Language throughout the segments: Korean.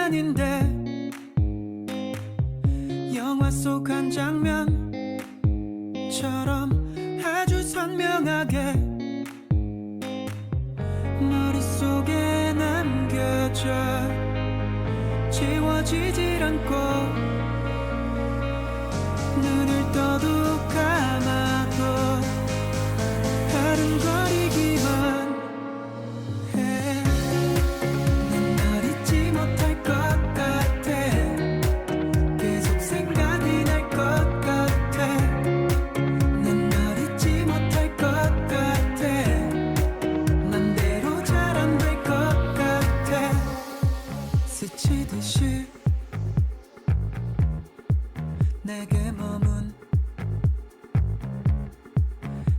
아닌데 영화 속 한 장면처럼 아주 선명하게 머릿속에 남겨져 지워지질 않고 눈을 떠도 감아도 아른거리기만 해. 난 널 잊지 못할 것 같아. 계속 생각이 날 것 같아. 난 널 잊지 못할 것 같아. 맘대로 잘 안 될 것 같아. 스치듯이 내게 머문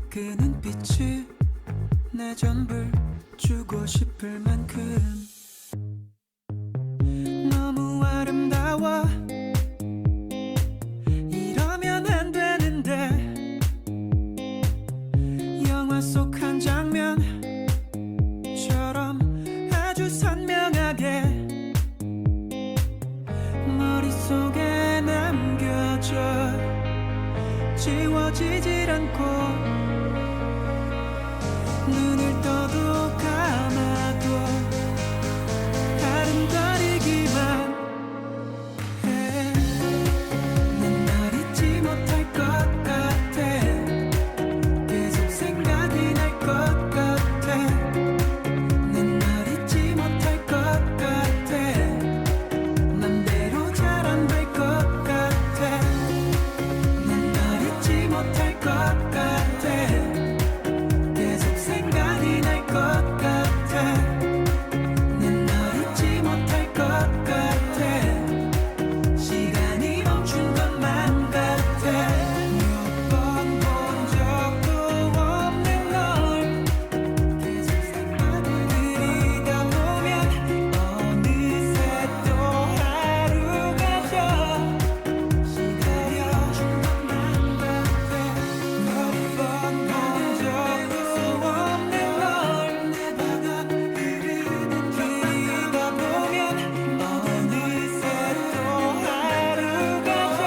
그 눈빛이 내 전부를 주고 싶을 만큼 너무 아름다워. 이러면 안 되는데 영화 속 한 장면처럼 아주 선명하게 머릿속에 남겨져 지워지질 않고 눈을 떠도 감아도 아른거리기만 해. 난 널 잊지 못할 것 같아. 계속 생각이 날 것 같아. 난 널 잊지 못할 것 같아. 맘대로 잘 안 될 것 같아. 난 널 잊지 못할 것 같아. 계속 생각이 날 것 같아. 난 널 잊지 못할 것 같아. 시간이 멈춘 것만 같아. 몇 번 본 적도 없는 널 계속 생각을 들이다 보면 어느새 또 하루가 져. 시간이 멈춘 것만 같아. 몇 번 본 적도 없는 널 내다가 들이다 보면 어느새 또 하루가 져.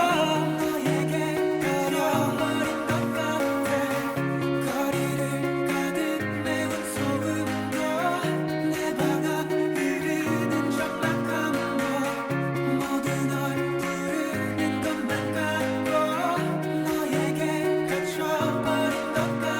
너에게 가려버린 것 같아. 거리를 가득 메운 소음도 내다가 흐르는 적막함도 모두 널 부르는 것만 같고 너에게 갇혀버린 것 같아.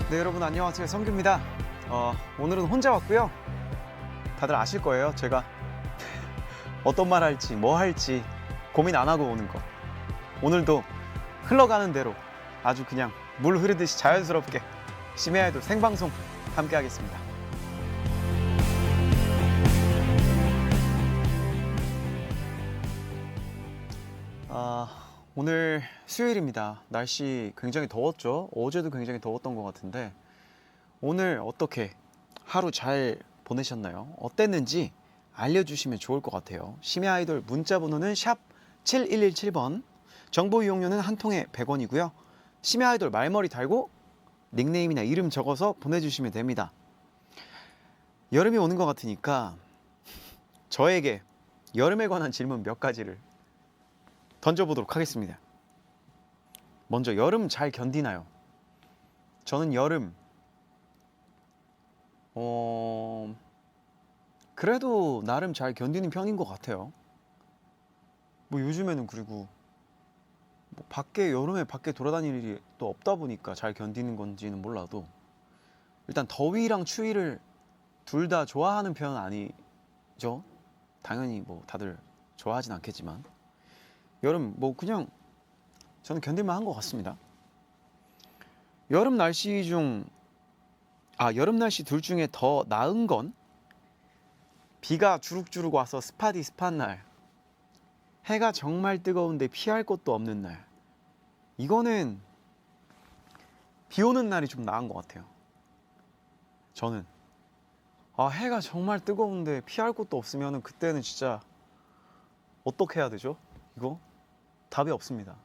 네, 여러분 안녕하세요. 성규입니다. 오늘은 혼자 왔고요. 다들 아실 거예요. 제가 어떤 말 할지 뭐 할지 고민 안 하고 오는 거. 오늘도 흘러가는 대로 아주 그냥 물 흐르듯이 자연스럽게 심야 아이돌 생방송 함께 하겠습니다. 오늘 수요일입니다. 날씨 굉장히 더웠죠? 어제도 굉장히 더웠던 것 같은데 오늘 어떻게 하루 잘 보내셨나요? 어땠는지 알려주시면 좋을 것 같아요. 심야 아이돌 문자 번호는 샵 7117번, 정보 이용료는 한 통에 100원이고요. 심야 아이돌 말머리 달고 닉네임이나 이름 적어서 보내주시면 됩니다. 여름이 오는 것 같으니까 저에게 여름에 관한 질문 몇 가지를 던져보도록 하겠습니다. 먼저 여름 잘 견디나요? 저는 여름 그래도 나름 잘 견디는 편인 것 같아요. 뭐 요즘에는 그리고 뭐 여름에 밖에 돌아다닐 일이 또 없다 보니까 잘 견디는 건지는 몰라도 일단 더위랑 추위를 둘 다 좋아하는 편은 아니죠. 당연히 뭐 다들 좋아하진 않겠지만 여름 뭐 그냥 저는 견딜만 한 것 같습니다. 여름 날씨 여름 날씨 둘 중에 더 나은 건 비가 주룩주룩 와서 습하디 습한 날, 해가 정말 뜨거운데 피할 곳도 없는 날. 이거는 비 오는 날이 좀 나은 것 같아요. 저는 해가 정말 뜨거운데 피할 곳도 없으면 그때는 진짜 어떻게 해야 되죠? 이거 답이 없습니다.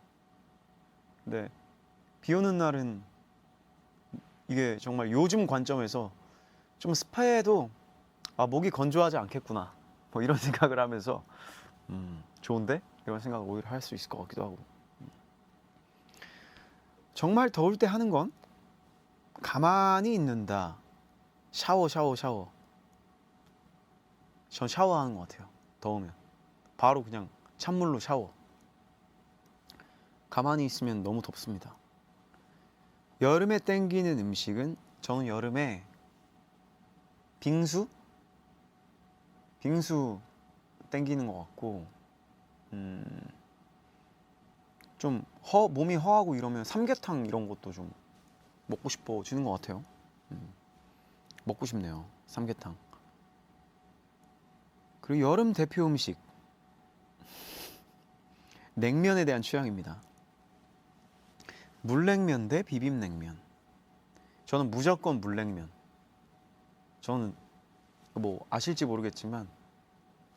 근데 비 오는 날은 이게 정말 요즘 관점에서 좀 습해도 목이 건조하지 않겠구나 뭐 이런 생각을 하면서 좋은데? 이런 생각을 오히려 할 수 있을 것 같기도 하고. 정말 더울 때 하는 건 가만히 있는다. 샤워. 전 샤워하는 것 같아요. 더우면 바로 그냥 찬물로 샤워. 가만히 있으면 너무 덥습니다. 여름에 땡기는 음식은 저는 여름에 빙수 땡기는 것 같고, 좀 몸이 허하고 이러면 삼계탕 이런 것도 좀 먹고 싶어지는 것 같아요. 먹고 싶네요, 삼계탕. 그리고 여름 대표 음식 냉면에 대한 취향입니다. 물냉면 대 비빔냉면. 저는 무조건 물냉면. 저는 뭐 아실지 모르겠지만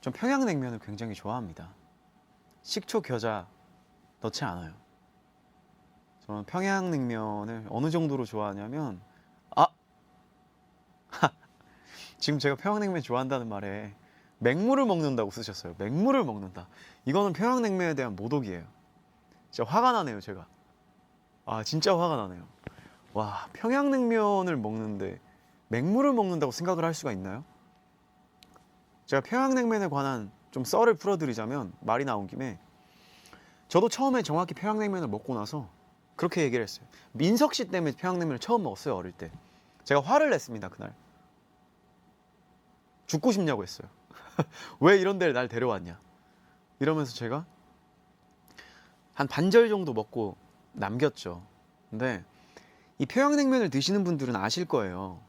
전 평양냉면을 굉장히 좋아합니다. 식초 겨자 넣지 않아요. 저는 평양냉면을 어느 정도로 좋아하냐면 지금 제가 평양냉면 좋아한다는 말에 맹물을 먹는다고 쓰셨어요. 맹물을 먹는다. 이거는 평양냉면에 대한 모독이에요. 진짜 화가 나네요, 제가. 진짜 화가 나네요. 와, 평양냉면을 먹는데 맹물을 먹는다고 생각을 할 수가 있나요? 제가 평양냉면에 관한 좀 썰을 풀어드리자면, 말이 나온 김에 저도 처음에 정확히 평양냉면을 먹고 나서 그렇게 얘기를 했어요. 민석 씨 때문에 평양냉면을 처음 먹었어요, 어릴 때. 제가 화를 냈습니다, 그날. 죽고 싶냐고 했어요. 왜 이런 데를 날 데려왔냐 이러면서 제가 한 반절 정도 먹고 남겼죠. 근데 이 평양냉면을 드시는 분들은 아실 거예요.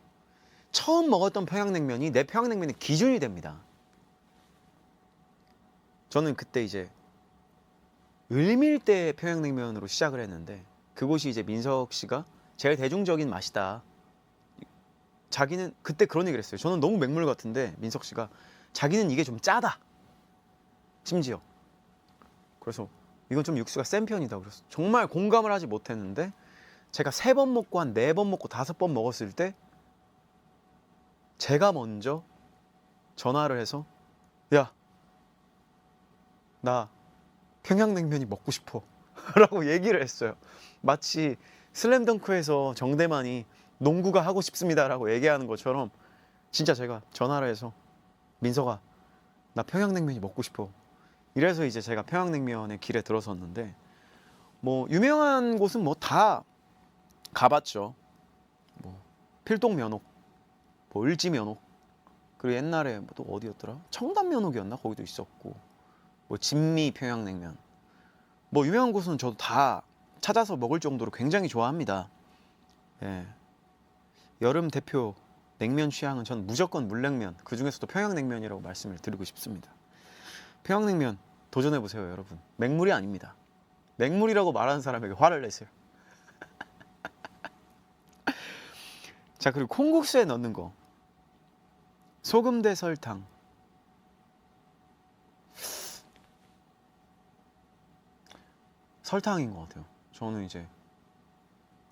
처음 먹었던 평양냉면이 내 평양냉면의 기준이 됩니다. 저는 그때 이제 을밀대 평양냉면으로 시작을 했는데, 그곳이 이제 민석 씨가 제일 대중적인 맛이다. 자기는 그때 그런 얘기를 했어요. 저는 너무 맹물 같은데 민석 씨가 자기는 이게 좀 짜다. 심지어. 그래서 이건 좀 육수가 센 편이다. 그래서 정말 공감을 하지 못했는데, 제가 3번 먹고 한 4번 먹고 5번 먹었을 때 제가 먼저 전화를 해서, 야, 나 평양냉면이 먹고 싶어 라고 얘기를 했어요. 마치 슬램덩크에서 정대만이 농구가 하고 싶습니다 라고 얘기하는 것처럼 진짜 제가 전화를 해서, 민석아, 나 평양냉면이 먹고 싶어. 이래서 이제 제가 평양냉면의 길에 들어섰는데, 뭐 유명한 곳은 뭐 다 가봤죠. 뭐 필동면옥, 뭐 을지면옥, 그리고 옛날에 또 어디였더라? 청담면옥이었나? 거기도 있었고, 뭐 진미 평양냉면, 뭐 유명한 곳은 저도 다 찾아서 먹을 정도로 굉장히 좋아합니다. 예. 여름 대표 냉면 취향은 전 무조건 물냉면, 그 중에서도 평양냉면이라고 말씀을 드리고 싶습니다. 평양냉면 도전해보세요, 여러분. 맹물이 아닙니다. 맹물이라고 말하는 사람에게 화를 내세요. 자, 그리고 콩국수에 넣는 거, 소금 대 설탕. 설탕인 것 같아요. 저는 이제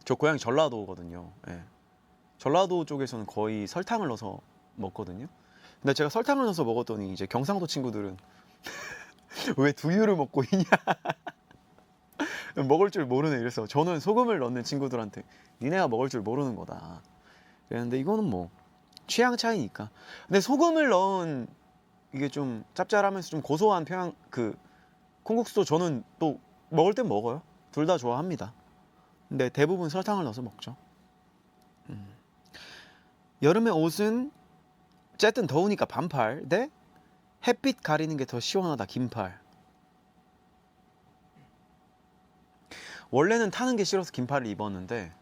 저 고향이 전라도거든요. 예. 전라도 쪽에서는 거의 설탕을 넣어서 먹거든요. 근데 제가 설탕을 넣어서 먹었더니 이제 경상도 친구들은 왜 두유를 먹고 있냐 먹을 줄 모르네 이래서, 저는 소금을 넣는 친구들한테 니네가 먹을 줄 모르는 거다 그랬는데, 이거는 뭐 취향 차이니까. 근데 소금을 넣은 이게 좀 짭짤하면서 좀 고소한 콩국수도 저는 또 먹을 땐 먹어요. 둘 다 좋아합니다. 근데 대부분 설탕을 넣어서 먹죠. 여름에 옷은 어쨌든 더우니까 반팔 대 햇빛 가리는 게 더 시원하다. 긴팔. 원래는 타는 게 싫어서 긴팔을 입었는데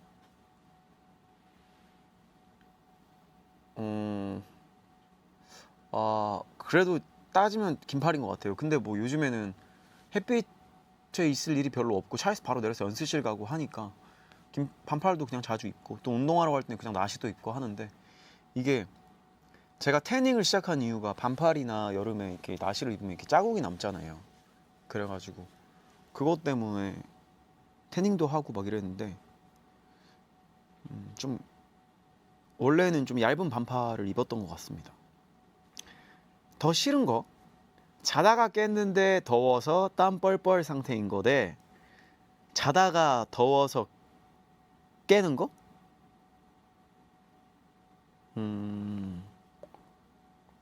그래도 따지면 긴팔인 것 같아요. 근데 뭐 요즘에는 햇빛에 있을 일이 별로 없고 차에서 바로 내려서 연습실 가고 하니까 반팔도 그냥 자주 입고 또 운동하러 갈 때는 그냥 나시도 입고 하는데 이게 제가 태닝을 시작한 이유가 반팔이나 여름에 이렇게 나시를 입으면 이렇게 자국이 남잖아요. 그래가지고 그것 때문에 태닝도 하고 막 이랬는데 좀 원래는 좀 얇은 반팔을 입었던 것 같습니다. 더 싫은 거 자다가 깼는데 더워서 땀 뻘뻘 상태인 거 대 자다가 더워서 깨는 거?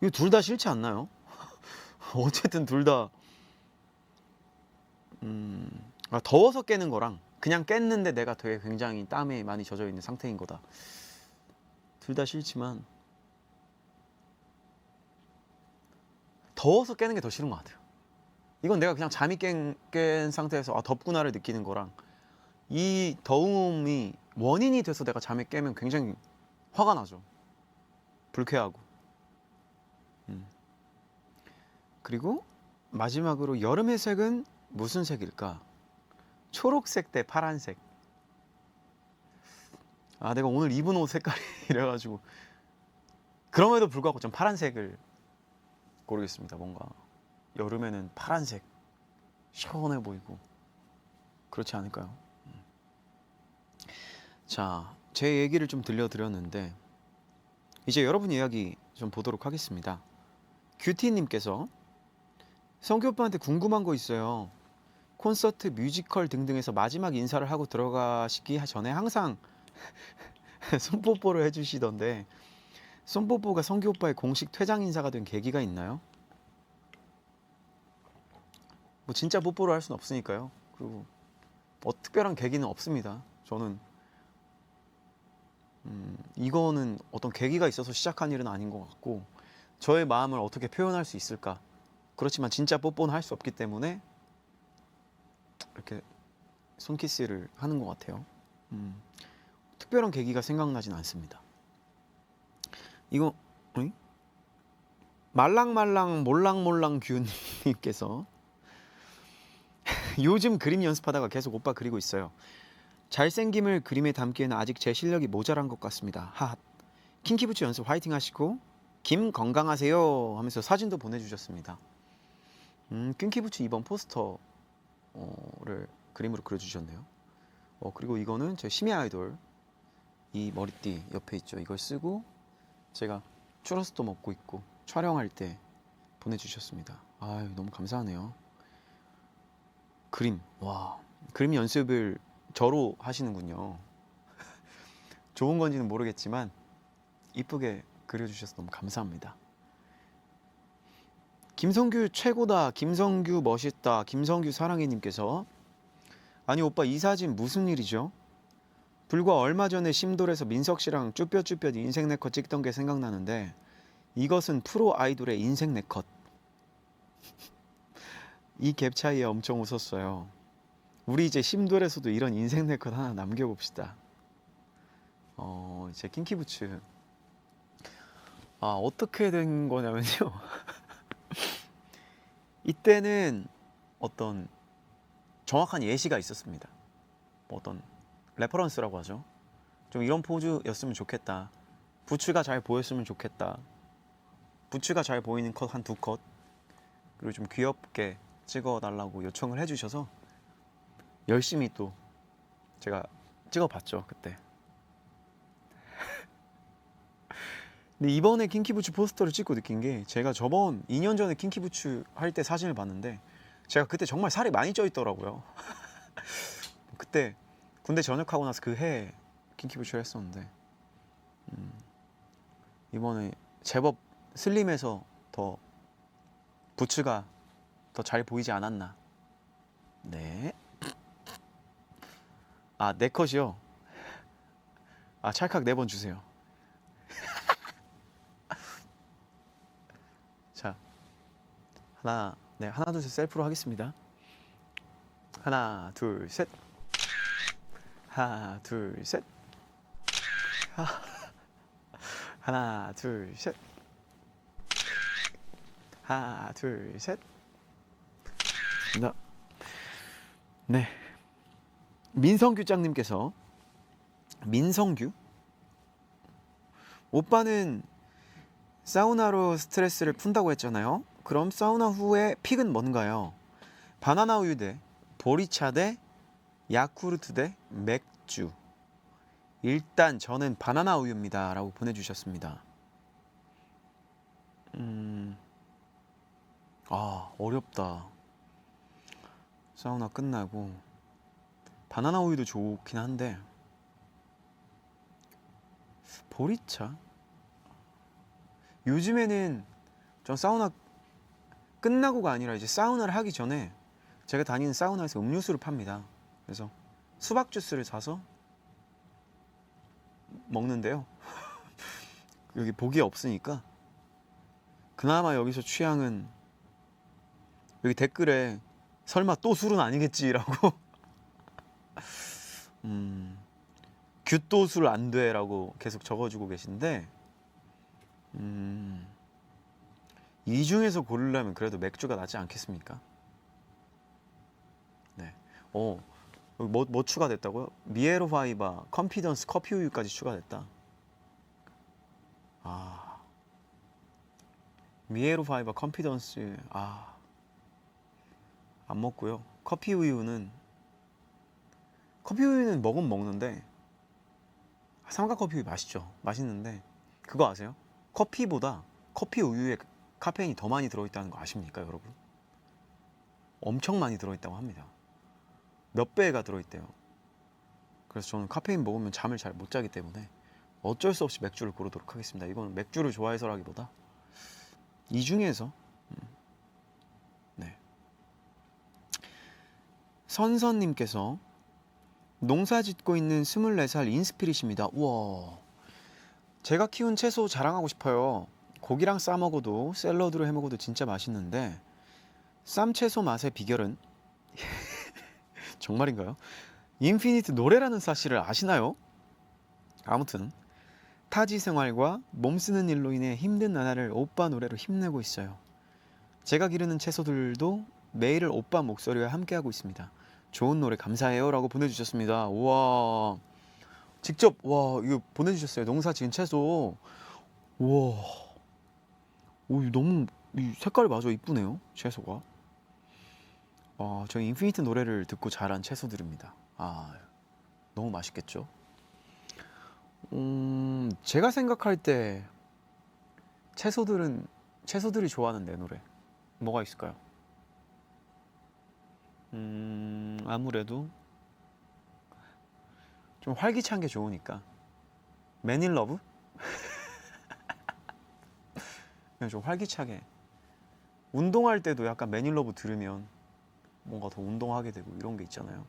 이거 둘 다 싫지 않나요? 어쨌든 둘 다 더워서 깨는 거랑 그냥 깼는데 내가 되게 굉장히 땀에 많이 젖어 있는 상태인 거다. 둘 다 싫지만 더워서 깨는 게 더 싫은 것 같아요. 이건 내가 그냥 잠이 깬 상태에서 덥구나를 느끼는 거랑 이 더움이 원인이 돼서 내가 잠에 깨면 굉장히 화가 나죠. 불쾌하고. 그리고 마지막으로 여름의 색은 무슨 색일까? 초록색 대 파란색. 내가 오늘 입은 옷 색깔이 이래가지고 그럼에도 불구하고 좀 파란색을 고르겠습니다. 뭔가 여름에는 파란색 시원해 보이고 그렇지 않을까요? 자, 제 얘기를 좀 들려드렸는데 이제 여러분 이야기 좀 보도록 하겠습니다. 큐티님께서 성규 오빠한테 궁금한 거 있어요. 콘서트, 뮤지컬 등등에서 마지막 인사를 하고 들어가시기 전에 항상 손뽀뽀를 해주시던데 손뽀뽀가 성규 오빠의 공식 퇴장 인사가 된 계기가 있나요? 뭐 진짜 뽀뽀를 할 수는 없으니까요. 그리고 특별한 계기는 없습니다. 저는 이거는 어떤 계기가 있어서 시작한 일은 아닌 것 같고 저의 마음을 어떻게 표현할 수 있을까? 그렇지만 진짜 뽀뽀는 할 수 없기 때문에 이렇게 손키스를 하는 것 같아요. 특별한 계기가 생각나진 않습니다. 이거 말랑말랑 몰랑몰랑 균님께서 요즘 그림 연습하다가 계속 오빠 그리고 있어요. 잘생김을 그림에 담기에는 아직 제 실력이 모자란 것 같습니다. 하핫. 킹키부츠 연습 화이팅 하시고 김 건강하세요 하면서 사진도 보내주셨습니다. 킹키부츠 이번 포스터를 그림으로 그려주셨네요. 그리고 이거는 제 심야 아이돌 이 머리띠 옆에 있죠. 이걸 쓰고 제가 추러스도 먹고 있고 촬영할 때 보내주셨습니다. 아유, 너무 감사하네요. 그림, 와, 그림 연습을 저로 하시는군요. 좋은 건지는 모르겠지만 이쁘게 그려주셔서 너무 감사합니다. 김성규 최고다, 김성규 멋있다, 김성규 사랑해님께서 아니 오빠 이 사진 무슨 일이죠? 불과 얼마 전에 심돌에서 민석 씨랑 쭈뼛쭈뼛 인생 네컷 찍던 게 생각나는데 이것은 프로 아이돌의 인생 네컷. 이 갭 차이에 엄청 웃었어요. 우리 이제 심돌에서도 이런 인생 네컷 하나 남겨봅시다. 제 킹키부츠 어떻게 된 거냐면요. 이때는 어떤 정확한 예시가 있었습니다. 어떤 레퍼런스라고 하죠. 좀 이런 포즈였으면 좋겠다. 부츠가 잘 보였으면 좋겠다. 부츠가 잘 보이는 컷 한 2컷 그리고 좀 귀엽게 찍어달라고 요청을 해주셔서 열심히 또 제가 찍어봤죠 그때. 근데 이번에 킹키부츠 포스터를 찍고 느낀 게 제가 저번 2년 전에 킹키부츠 할 때 사진을 봤는데 제가 그때 정말 살이 많이 쪄 있더라고요. 그때 군대 전역하고 나서 그 해 킹키부츠를 했었는데 이번에 제법 슬림해서 더 부츠가 더 잘 보이지 않았나. 네. 네 컷이요? 찰칵 4번 주세요. 자, 하나 둘 셋 셀프로 하겠습니다. 하나 둘 셋. 하나 둘 셋. 하나 둘 셋. 하나 둘 셋. 네. 민성규장님께서 민성규? 오빠는 사우나로 스트레스를 푼다고 했잖아요. 그럼 사우나 후에 픽은 뭔가요? 바나나 우유 대 보리차 대 야쿠르트 대 맥주. 일단 저는 바나나 우유입니다 라고 보내주셨습니다. 어렵다. 사우나 끝나고 바나나 우유도 좋긴 한데 보리차? 요즘에는 전 사우나 끝나고가 아니라 이제 사우나를 하기 전에 제가 다니는 사우나에서 음료수를 팝니다. 그래서 수박 주스를 사서 먹는데요. 여기 보기에 없으니까 그나마 여기서 취향은 여기 댓글에 설마 또 술은 아니겠지라고 규또 술 안 돼라고 계속 적어주고 계신데 이 중에서 고르려면 그래도 맥주가 낫지 않겠습니까? 네. 여기 뭐 추가됐다고요? 미에로 파이바 컨피던스 커피 우유까지 추가됐다. 미에로 파이바 컨피던스 안 먹고요. 커피 우유는 먹으면 먹는데 삼각 커피 우유 맛있죠. 맛있는데 그거 아세요? 커피보다 커피 우유에 카페인이 더 많이 들어있다는 거 아십니까, 여러분? 엄청 많이 들어있다고 합니다. 몇 배가 들어있대요. 그래서 저는 카페인 먹으면 잠을 잘 못 자기 때문에 어쩔 수 없이 맥주를 고르도록 하겠습니다. 이건 맥주를 좋아해서라기보다 이 중에서 네. 선선님께서 농사 짓고 있는 24살 인스피릿입니다. 우와. 제가 키운 채소 자랑하고 싶어요. 고기랑 싸 먹어도 샐러드로 해 먹어도 진짜 맛있는데 쌈채소 맛의 비결은 정말인가요? 인피니트 노래라는 사실을 아시나요? 아무튼 타지 생활과 몸 쓰는 일로 인해 힘든 나날을 오빠 노래로 힘내고 있어요. 제가 기르는 채소들도 매일을 오빠 목소리와 함께하고 있습니다. 좋은 노래 감사해요 라고 보내주셨습니다. 우와, 직접 이거 보내주셨어요. 농사 지은 채소. 우와, 너무 이 색깔이 마저 이쁘네요, 채소가. 저희 인피니트 노래를 듣고 자란 채소들입니다. 너무 맛있겠죠? 제가 생각할 때 채소들이 좋아하는 내 노래 뭐가 있을까요? 아무래도 좀 활기찬 게 좋으니까 맨 인 러브? 그냥 좀 활기차게 운동할 때도 약간 맨 인 러브 들으면 뭔가 더 운동하게 되고 이런 게 있잖아요.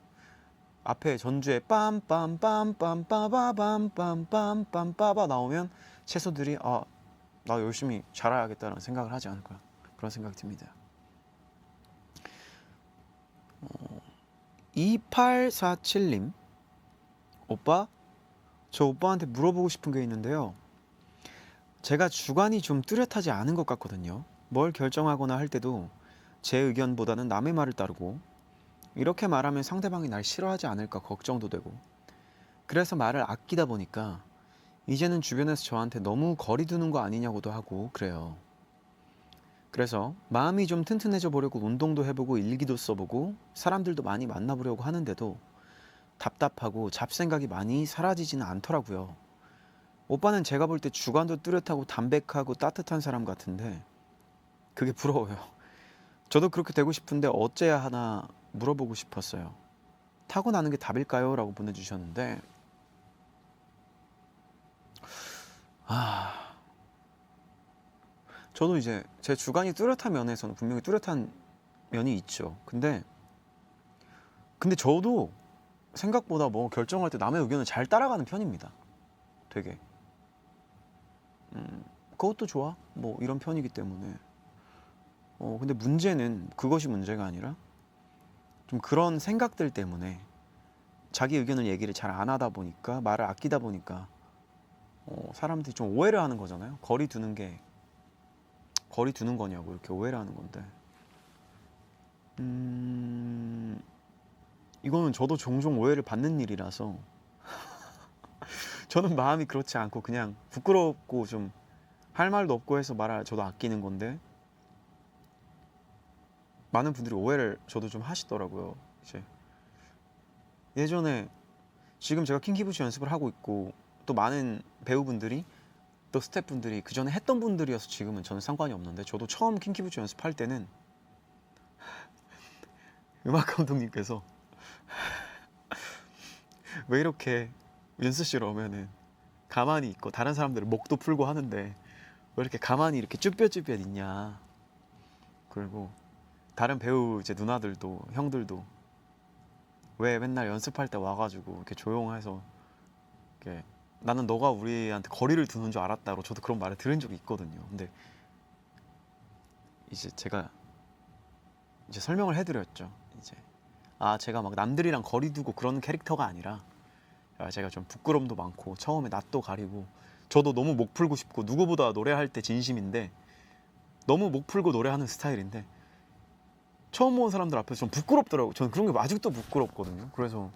앞에 전주에 빰빰빰빰빰빰빰빰빰빰빰 나오면 채소들이 나 열심히 자라야겠다는 생각을 하지 않을까, 그런 생각이 듭니다. 2847님, 오빠, 저 오빠한테 물어보고 싶은 게 있는데요. 제가 주관이 좀 뚜렷하지 않은 것 같거든요. 뭘 결정하거나 할 때도 제 의견보다는 남의 말을 따르고, 이렇게 말하면 상대방이 날 싫어하지 않을까 걱정도 되고, 그래서 말을 아끼다 보니까 이제는 주변에서 저한테 너무 거리 두는 거 아니냐고도 하고 그래요. 그래서 마음이 좀 튼튼해져 보려고 운동도 해보고 일기도 써보고 사람들도 많이 만나보려고 하는데도 답답하고 잡생각이 많이 사라지지는 않더라고요. 오빠는 제가 볼 때 주관도 뚜렷하고 담백하고 따뜻한 사람 같은데 그게 부러워요. 저도 그렇게 되고 싶은데 어째야 하나 물어보고 싶었어요. 타고나는 게 답일까요? 라고 보내주셨는데 저도 이제 제 주관이 뚜렷한 면에서는 분명히 뚜렷한 면이 있죠. 근데 저도 생각보다 뭐 결정할 때 남의 의견을 잘 따라가는 편입니다. 되게 그것도 좋아 뭐 이런 편이기 때문에 근데 문제는 그것이 문제가 아니라 좀 그런 생각들 때문에 자기 의견을 얘기를 잘 안 하다 보니까 말을 아끼다 보니까 사람들이 좀 오해를 하는 거잖아요. 거리 두는 거냐고 이렇게 오해를 하는 건데 이거는 저도 종종 오해를 받는 일이라서 저는 마음이 그렇지 않고 그냥 부끄럽고 좀 할 말도 없고 해서 말을 저도 아끼는 건데 많은 분들이 오해를 저도 좀 하시더라고요. 이제 예전에 지금 제가 킹키부츠 연습을 하고 있고 또 많은 배우분들이 또 스태프분들이 그 전에 했던 분들이어서 지금은 저는 상관이 없는데 저도 처음 킹키부츠 연습할 때는 음악 감독님께서 왜 이렇게 연습실 오면은 가만히 있고 다른 사람들은 목도 풀고 하는데 왜 이렇게 가만히 이렇게 쭈뼛쭈뼛 있냐. 그리고 다른 배우 이제 누나들도 형들도 왜 맨날 연습할 때 와가지고 이렇게 조용해서 이렇게 나는 너가 우리한테 거리를 두는 줄 알았다고 저도 그런 말을 들은 적이 있거든요. 근데 이제 제가 이제 설명을 해드렸죠. 이제 제가 막 남들이랑 거리 두고 그런 캐릭터가 아니라 제가 좀 부끄럼도 많고 처음에 낯도 가리고 저도 너무 목 풀고 싶고 누구보다 노래할 때 진심인데 너무 목 풀고 노래하는 스타일인데 처음 온 사람들 앞에서 좀 부끄럽더라고요. 저는 그런 게 아직도 부끄럽거든요. 그래서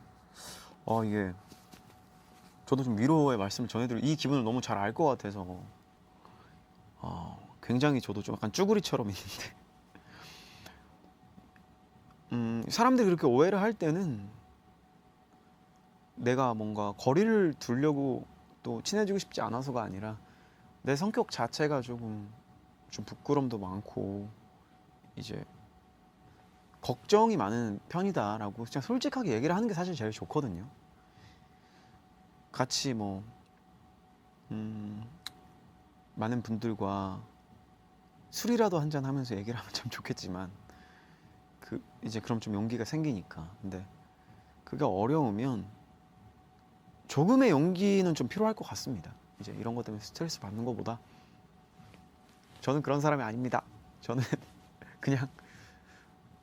이게 저도 좀 위로의 말씀을 전해드리고 이 기분을 너무 잘 알 것 같아서 굉장히 저도 좀 약간 쭈구리처럼 있는데 사람들이 그렇게 오해를 할 때는 내가 뭔가 거리를 두려고 또 친해지고 싶지 않아서가 아니라 내 성격 자체가 조금 좀 부끄럼도 많고 이제 걱정이 많은 편이다라고 그냥 솔직하게 얘기를 하는 게 사실 제일 좋거든요. 같이 많은 분들과 술이라도 한잔 하면서 얘기를 하면 참 좋겠지만 이제 그럼 좀 용기가 생기니까. 근데 그게 어려우면 조금의 용기는 좀 필요할 것 같습니다. 이제 이런 것 때문에 스트레스 받는 것보다 저는 그런 사람이 아닙니다. 저는 그냥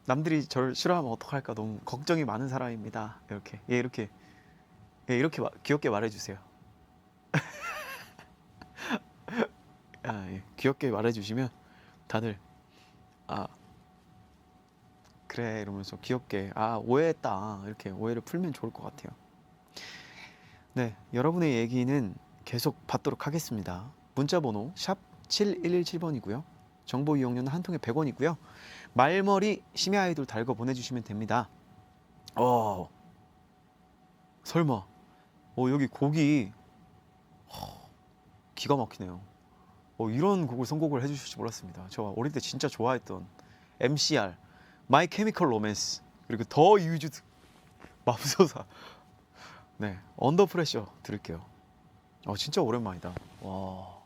남들이 저를 싫어하면 어떡할까 너무 걱정이 많은 사람입니다. 이렇게 귀엽게 말해주세요. 귀엽게 말해주시면 다들 그래 이러면서 귀엽게 오해했다 이렇게 오해를 풀면 좋을 것 같아요. 네, 여러분의 얘기는 계속 받도록 하겠습니다. 문자번호 샵 7117번이고요. 정보 이용료는 한 통에 100원이고요. 말머리 심야 아이돌 달고 보내주시면 됩니다. 설마 여기 곡이 기가 막히네요. 이런 곡을 선곡을 해주실지 몰랐습니다. 저 어릴 때 진짜 좋아했던 MCR, My Chemical Romance 그리고 더 유즈드 맙소사. 네, 언더 프레셔 들을게요. 진짜 오랜만이다. 와.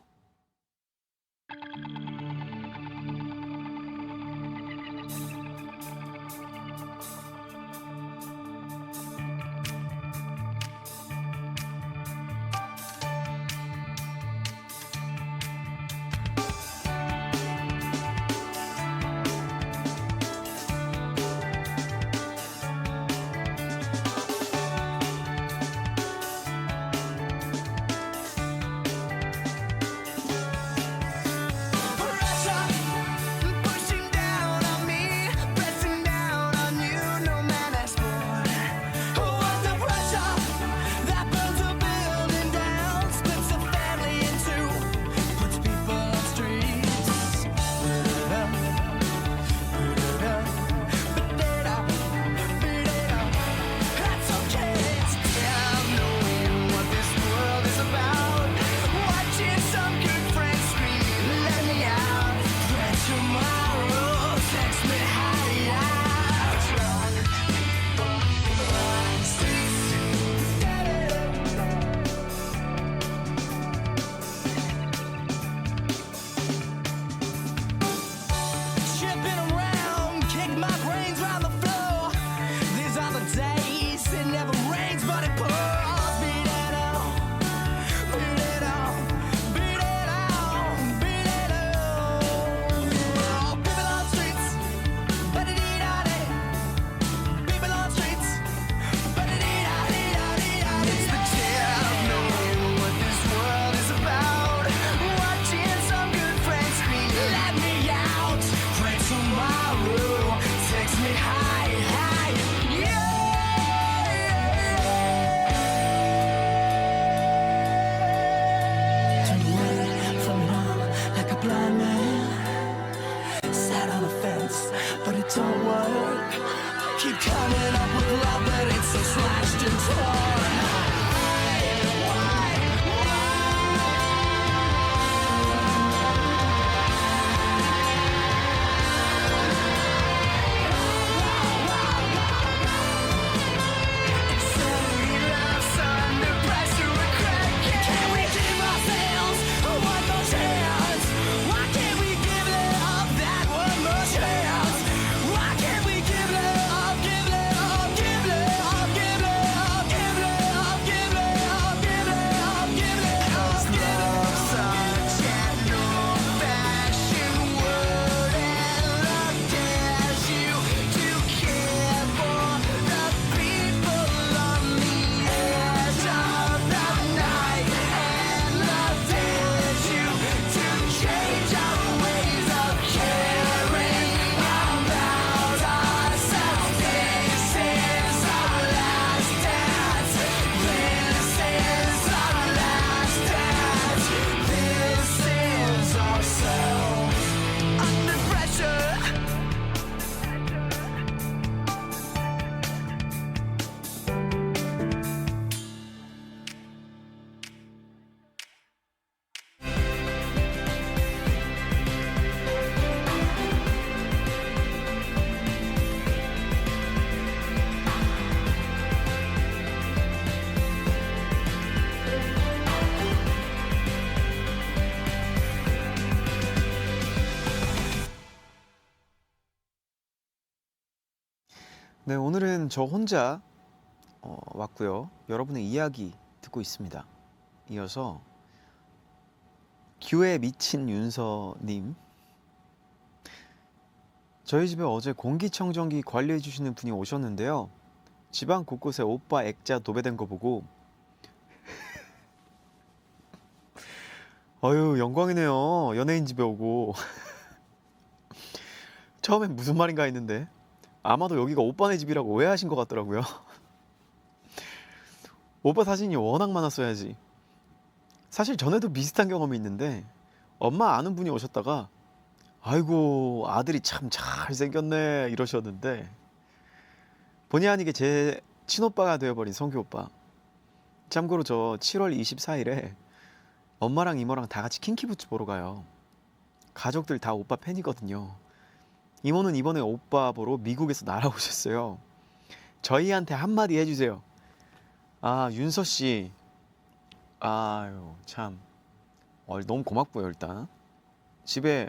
don't work. Keep coming up with love, but it's so slashed and torn. 네, 오늘은 저 혼자 왔고요. 여러분의 이야기 듣고 있습니다. 이어서 규에 미친 윤서님, 저희 집에 어제 공기청정기 관리해 주시는 분이 오셨는데요. 집안 곳곳에 오빠 액자 도배된 거 보고 어휴, 영광이네요. 연예인 집에 오고. 처음엔 무슨 말인가 했는데 아마도 여기가 오빠네 집이라고 오해하신 것 같더라고요. 오빠 사진이 워낙 많았어야지. 사실 전에도 비슷한 경험이 있는데 엄마 아는 분이 오셨다가 아이고 아들이 참 잘생겼네 이러셨는데 본의 아니게 제 친오빠가 되어버린 성규 오빠. 참고로 저 7월 24일에 엄마랑 이모랑 다 같이 킹키부츠 보러 가요. 가족들 다 오빠 팬이거든요. 이모는 이번에 오빠 보러 미국에서 날아오셨어요. 저희한테 한마디 해주세요. 아, 윤서 씨. 아유, 참. 너무 고맙고요, 일단. 집에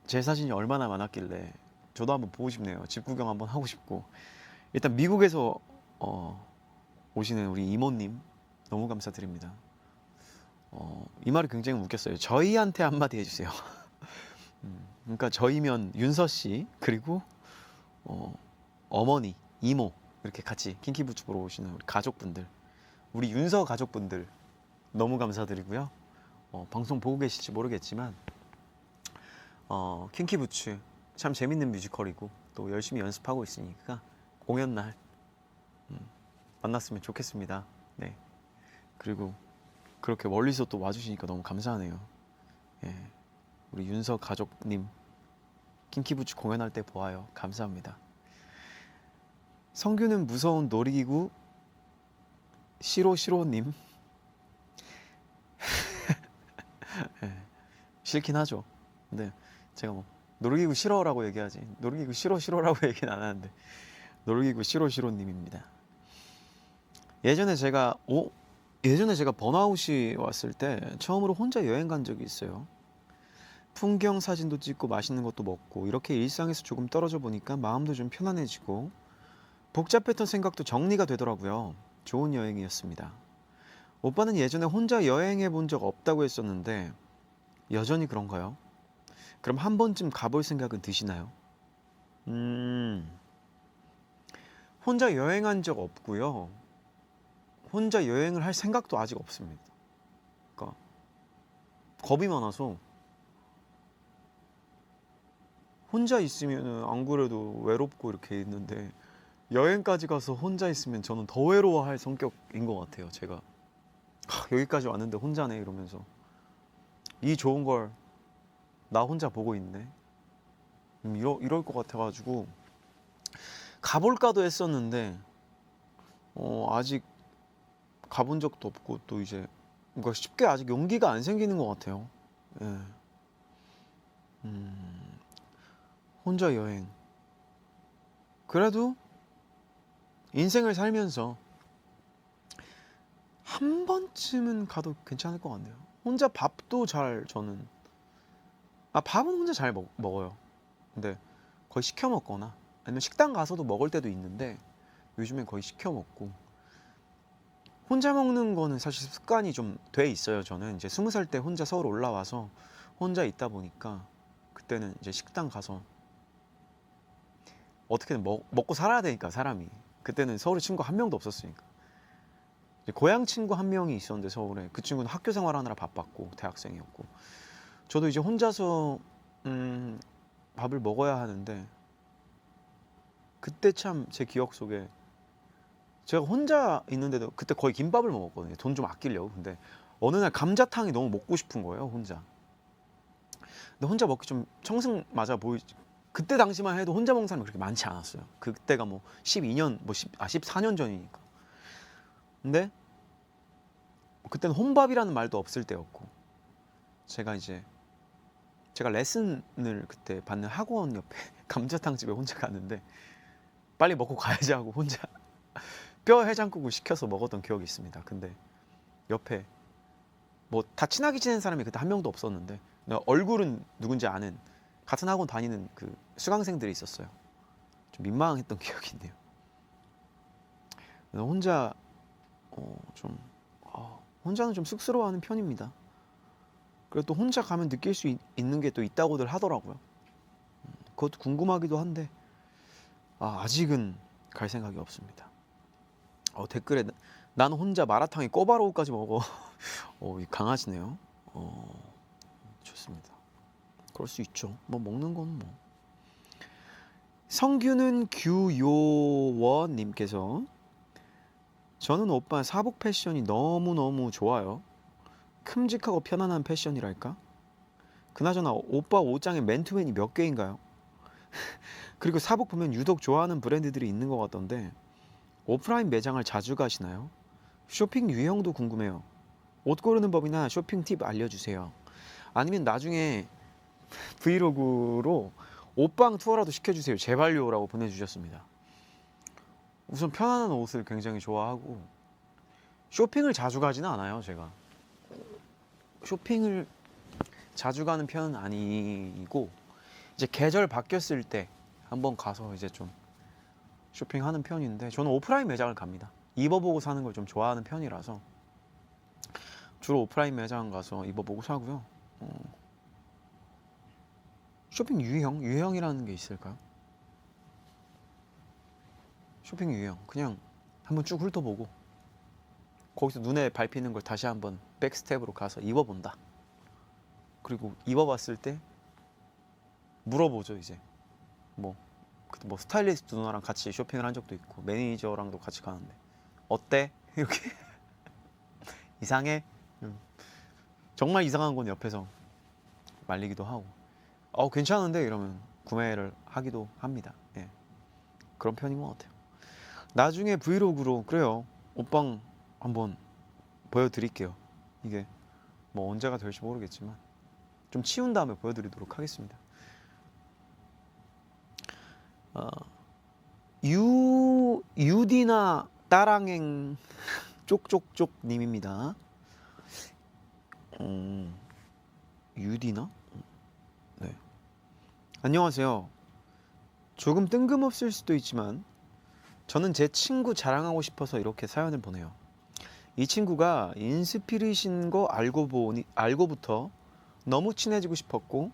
제 사진이 얼마나 많았길래 저도 한번 보고 싶네요. 집 구경 한번 하고 싶고. 일단 미국에서 오시는 우리 이모님 너무 감사드립니다. 이 말이 굉장히 웃겼어요. 저희한테 한마디 해주세요. 그러니까 저희면 윤서 씨 그리고 어머니, 이모 이렇게 같이 킹키부츠 보러 오시는 우리 가족분들, 우리 윤서 가족분들 너무 감사드리고요. 방송 보고 계실지 모르겠지만 킹키부츠 참 재밌는 뮤지컬이고 또 열심히 연습하고 있으니까 공연 날 만났으면 좋겠습니다. 네. 그리고 그렇게 멀리서 또 와주시니까 너무 감사하네요. 예. 우리 윤서 가족님 킹키부츠 공연할 때 보아요. 감사합니다. 성규는 무서운 놀이기구 시로시로님. 네, 싫긴 하죠. 근데 제가 뭐 놀이기구 싫어라고 얘기하지 놀이기구 싫어라고 얘기는 안 하는데 놀이기구 시로시로님입니다. 예전에 제가 번아웃이 왔을 때 처음으로 혼자 여행 간 적이 있어요. 풍경 사진도 찍고 맛있는 것도 먹고 이렇게 일상에서 조금 떨어져 보니까 마음도 좀 편안해지고 복잡했던 생각도 정리가 되더라고요. 좋은 여행이었습니다. 오빠는 예전에 혼자 여행해 본 적 없다고 했었는데 여전히 그런가요? 그럼 한 번쯤 가볼 생각은 드시나요? 혼자 여행한 적 없고요. 혼자 여행을 할 생각도 아직 없습니다. 그러니까 겁이 많아서 혼자 있으면 안 그래도 외롭고 이렇게 있는데 여행까지 가서 혼자 있으면 저는 더 외로워할 성격인 것 같아요. 제가 여기까지 왔는데 혼자네 이러면서 이 좋은 걸 나 혼자 보고 있네. 이럴 것 같아가지고 가볼까도 했었는데 아직 가본 적도 없고 또 이제 뭔가 쉽게 아직 용기가 안 생기는 것 같아요. 예. 혼자 여행. 그래도 인생을 살면서 한 번쯤은 가도 괜찮을 것 같네요. 혼자 밥도 저는 밥은 혼자 잘 먹어요. 근데 거의 시켜 먹거나 아니면 식당 가서도 먹을 때도 있는데 요즘엔 거의 시켜 먹고 혼자 먹는 거는 사실 습관이 좀 돼 있어요. 저는 이제 20살 때 혼자 서울 올라와서 혼자 있다 보니까 그때는 이제 식당 가서 어떻게든 먹고 살아야 되니까 사람이 그때는 서울에 친구 한 명도 없었으니까 이제 고향 친구 한 명이 있었는데 서울에 그 친구는 학교 생활하느라 바빴고 대학생이었고 저도 이제 혼자서 밥을 먹어야 하는데 그때 참 제 기억 속에 제가 혼자 있는데도 그때 거의 김밥을 먹었거든요. 돈 좀 아끼려고. 근데 어느 날 감자탕이 너무 먹고 싶은 거예요, 혼자. 근데 혼자 먹기 좀 청승 맞아 보이지. 그때 당시만 해도 혼자 먹는 사람이 그렇게 많지 않았어요. 그때가 뭐 12년, 14년 전이니까. 근데 그때는 혼밥이라는 말도 없을 때였고 제가 레슨을 그때 받는 학원 옆에 감자탕 집에 혼자 갔는데 빨리 먹고 가야지 하고 혼자 뼈 해장국을 시켜서 먹었던 기억이 있습니다. 근데 옆에 뭐 다 친하게 지낸 사람이 그때 한 명도 없었는데 얼굴은 누군지 아는 같은 학원 다니는 그 수강생들이 있었어요. 좀 민망했던 기억이 있네요. 혼자 혼자는 좀 쑥스러워하는 편입니다. 그래도 또 혼자 가면 느낄 수 있는 게 또 있다고들 하더라고요. 그것도 궁금하기도 한데 아직은 갈 생각이 없습니다. 댓글에 나는 혼자 마라탕에 꼬바로우까지 먹어. 강하시네요. 좋습니다. 그럴 수 있죠. 뭐 먹는 건 뭐. 성규는 규요원님께서 저는 오빠 사복 패션이 너무너무 좋아요. 큼직하고 편안한 패션이랄까? 그나저나 오빠 옷장에 맨투맨이 몇 개인가요? 그리고 사복 보면 유독 좋아하는 브랜드들이 있는 것 같던데 오프라인 매장을 자주 가시나요? 쇼핑 유형도 궁금해요. 옷 고르는 법이나 쇼핑 팁 알려주세요. 아니면 나중에 브이로그로 옷방 투어라도 시켜주세요. 제발요라고 보내주셨습니다. 우선 편안한 옷을 굉장히 좋아하고 쇼핑을 자주 가지는 않아요. 제가 쇼핑을 자주 가는 편은 아니고 이제 계절 바뀌었을 때 한번 가서 이제 좀 쇼핑하는 편인데 저는 오프라인 매장을 갑니다. 입어보고 사는 걸 좀 좋아하는 편이라서 주로 오프라인 매장 가서 입어보고 사고요. 쇼핑 유형이라는 게 있을까요? 쇼핑 유형 그냥 한번 쭉 훑어보고 거기서 눈에 밟히는 걸 다시 한번 백스텝으로 가서 입어본다. 그리고 입어봤을 때 물어보죠. 이제 뭐 스타일리스트 누나랑 같이 쇼핑을 한 적도 있고 매니저랑도 같이 가는데 어때? 이렇게 이상해? 정말 이상한 건 옆에서 말리기도 하고 괜찮은데 이러면 구매를 하기도 합니다. 예. 그런 편인 것 같아요. 나중에 브이로그로 그래요. 옷방 한번 보여드릴게요. 이게 뭐 언제가 될지 모르겠지만 좀 치운 다음에 보여드리도록 하겠습니다. 유디나 따랑행 쪽쪽쪽 님입니다. 유디나? 네. 안녕하세요. 조금 뜬금없을 수도 있지만 저는 제 친구 자랑하고 싶어서 이렇게 사연을 보내요. 이 친구가 인스피리신 거 알고부터 너무 친해지고 싶었고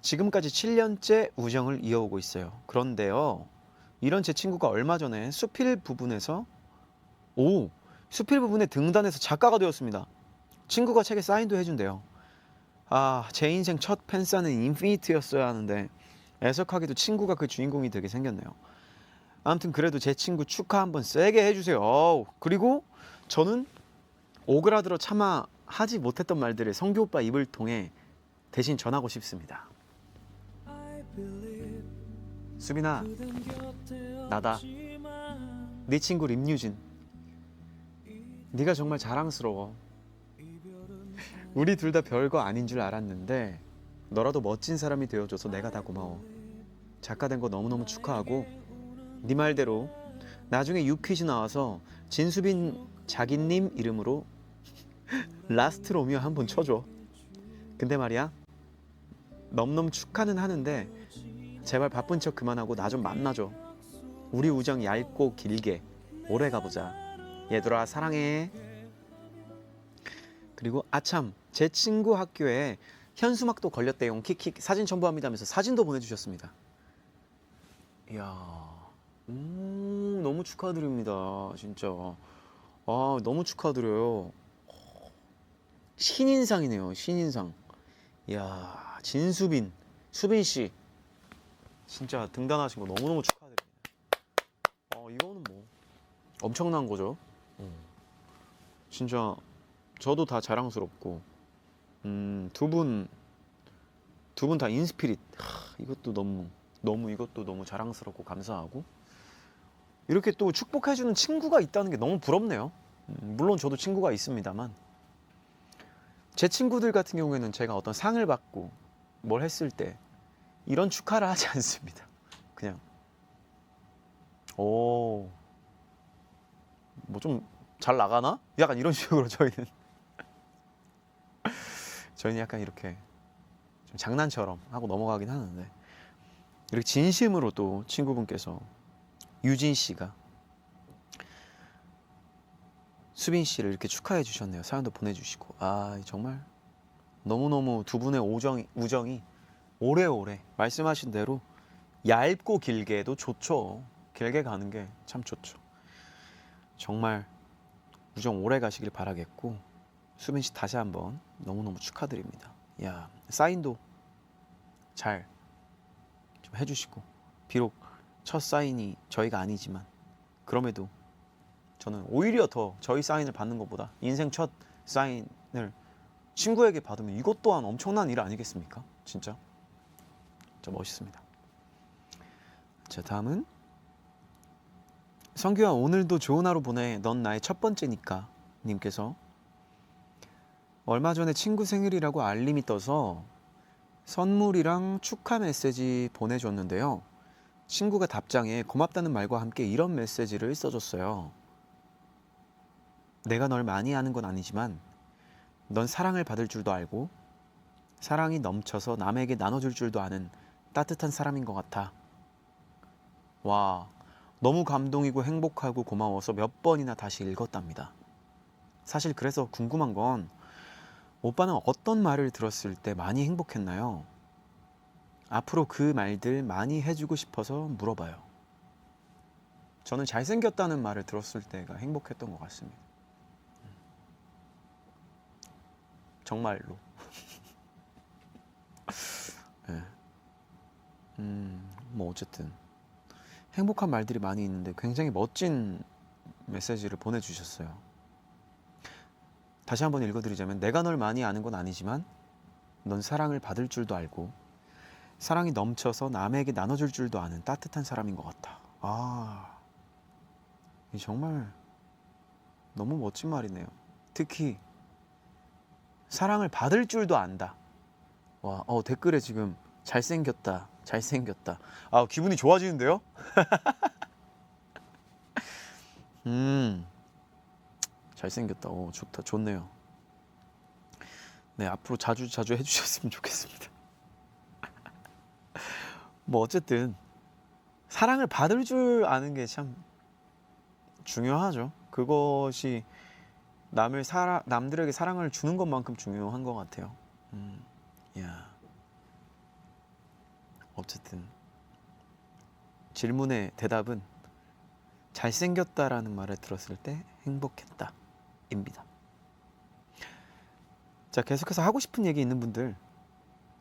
지금까지 7년째 우정을 이어오고 있어요. 그런데요, 이런 제 친구가 얼마 전에 수필 부분에 등단해서 작가가 되었습니다. 친구가 책에 사인도 해준대요. 제 인생 첫 팬사는 인피니트였어야 하는데 애석하게도 친구가 그 주인공이 되게 생겼네요. 아무튼 그래도 제 친구 축하 한번 세게 해주세요. 그리고 저는 오그라들어 차마 하지 못했던 말들을 성규 오빠 입을 통해 대신 전하고 싶습니다. I believe 수빈아, 나다. 네 친구 림유진. 네가 정말 자랑스러워. 우리 둘 다 별거 아닌 줄 알았는데 너라도 멋진 사람이 되어줘서 내가 다 고마워. 작가 된 거 너무너무 축하하고 네 말대로 나중에 유퀴즈 나와서 진수빈 자기님 이름으로 라스트 로미오 한번 쳐줘. 근데 말이야, 너무너무 축하는 하는데 제발 바쁜 척 그만하고 나 좀 만나줘. 우리 우정 얇고 길게 오래 가보자. 얘들아 사랑해. 그리고 아참, 제 친구 학교에 현수막도 걸렸대요. 킥킥 사진 첨부합니다면서 사진도 보내주셨습니다. 이야, 너무 축하드립니다. 진짜. 아, 너무 축하드려요. 신인상이네요. 신인상. 이야, 진수빈, 수빈 씨, 진짜 등단하신 거 너무너무 축하드립니다. 이거는 뭐 엄청난 거죠. 진짜 저도 다 자랑스럽고, 두 분 다 인스피릿. 이것도 너무 자랑스럽고 감사하고, 이렇게 또 축복해주는 친구가 있다는 게 너무 부럽네요. 물론 저도 친구가 있습니다만, 제 친구들 같은 경우에는 제가 어떤 상을 받고 뭘 했을 때 이런 축하를 하지 않습니다. 그냥 뭐 좀 잘 나가나? 약간 이런 식으로 저희는 약간 이렇게 좀 장난처럼 하고 넘어가긴 하는데, 이렇게 진심으로 또 친구분께서, 유진 씨가 수빈 씨를 이렇게 축하해 주셨네요. 사연도 보내주시고, 정말 너무너무 두 분의 우정이 오래오래, 말씀하신 대로 얇고 길게도 좋죠. 길게 가는 게 참 좋죠. 정말 우정 오래 가시길 바라겠고, 수빈 씨 다시 한번 너무너무 축하드립니다. 야, 사인도 잘 좀 해주시고, 비록 첫 사인이 저희가 아니지만 그럼에도 저는 오히려 더 저희 사인을 받는 것보다 인생 첫 사인을 친구에게 받으면 이것 또한 엄청난 일 아니겠습니까? 진짜 멋있습니다. 자, 다음은 성규야, 오늘도 좋은 하루 보내. 넌 나의 첫 번째니까 님께서 얼마 전에 친구 생일이라고 알림이 떠서 선물이랑 축하 메시지 보내줬는데요. 친구가 답장에 고맙다는 말과 함께 이런 메시지를 써줬어요. 내가 널 많이 아는 건 아니지만 넌 사랑을 받을 줄도 알고 사랑이 넘쳐서 남에게 나눠줄 줄도 아는 따뜻한 사람인 것 같아. 와, 너무 감동이고 행복하고 고마워서 몇 번이나 다시 읽었답니다. 사실 그래서 궁금한 건, 오빠는 어떤 말을 들었을 때 많이 행복했나요? 앞으로 그 말들 많이 해주고 싶어서 물어봐요. 저는 잘생겼다는 말을 들었을 때가 행복했던 것 같습니다. 정말로. 네. 뭐 어쨌든 행복한 말들이 많이 있는데 굉장히 멋진 메시지를 보내주셨어요. 다시 한번 읽어드리자면, 내가 널 많이 아는 건 아니지만 넌 사랑을 받을 줄도 알고 사랑이 넘쳐서 남에게 나눠줄 줄도 아는 따뜻한 사람인 것 같아. 이 정말 너무 멋진 말이네요. 특히 사랑을 받을 줄도 안다. 와, 댓글에 지금 잘생겼다. 기분이 좋아지는데요? 잘생겼다. 좋다. 좋네요. 네, 앞으로 자주 해주셨으면 좋겠습니다. 뭐 어쨌든 사랑을 받을 줄 아는 게 참 중요하죠. 그것이 남들에게 사랑을 주는 것만큼 중요한 것 같아요. 어쨌든 질문의 대답은 잘생겼다라는 말을 들었을 때 행복했다 입니다. 자, 계속해서 하고 싶은 얘기 있는 분들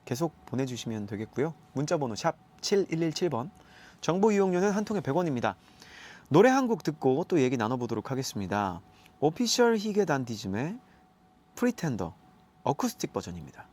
계속 보내주시면 되겠고요. 문자번호 샵 7117번, 정보 이용료는 한 통에 100원입니다. 노래 한 곡 듣고 또 얘기 나눠보도록 하겠습니다. 오피셜 히게단디즘의 프리텐더 어쿠스틱 버전입니다.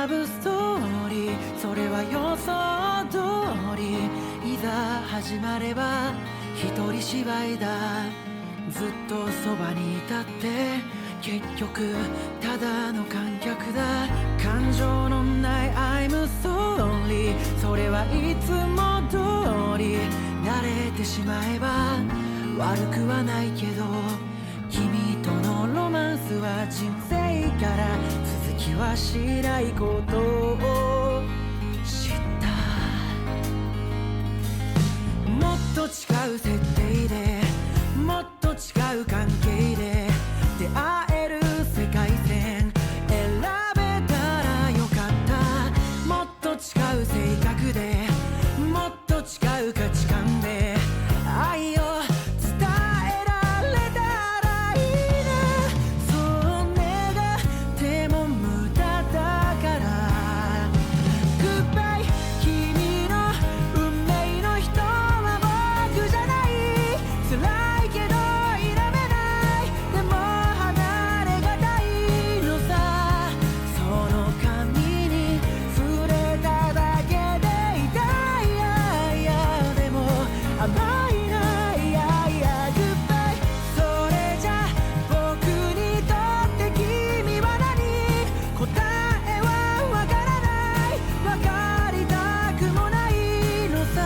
ラブストーリーそれは予想通りいざ始まれば一人芝居だずっとそばにいたって結局ただの観客だ感情のない I'm sorry それはいつも通り慣れてしまえば悪くはないけど君とのロマンスは人生から続きはしないことを知ったもっと違う設定でもっと違う関係で出会える世界線選べたらよかったもっと違う性格でもっと違う価値観で愛を伝えられたらいいなそう願っても無駄だからグッバイ君の運命の人は僕じゃない辛いけど否めないでも離れがたいのさその髪に触れただけで痛いやいやでも甘いないやいやグッバイそれじゃ僕にとって君は何答えはわからないわかりたくもないのさ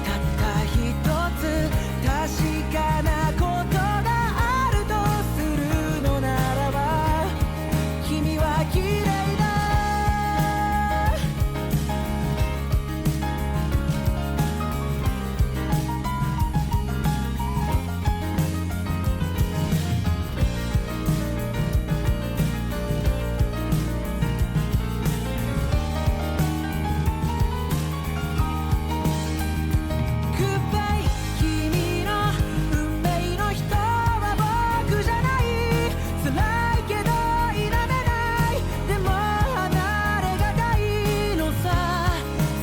たった一つ確かなことがあるとするのならば君は綺麗だグッバイ君の運命の人は僕じゃない辛いけど否めないでも離れがたいのさ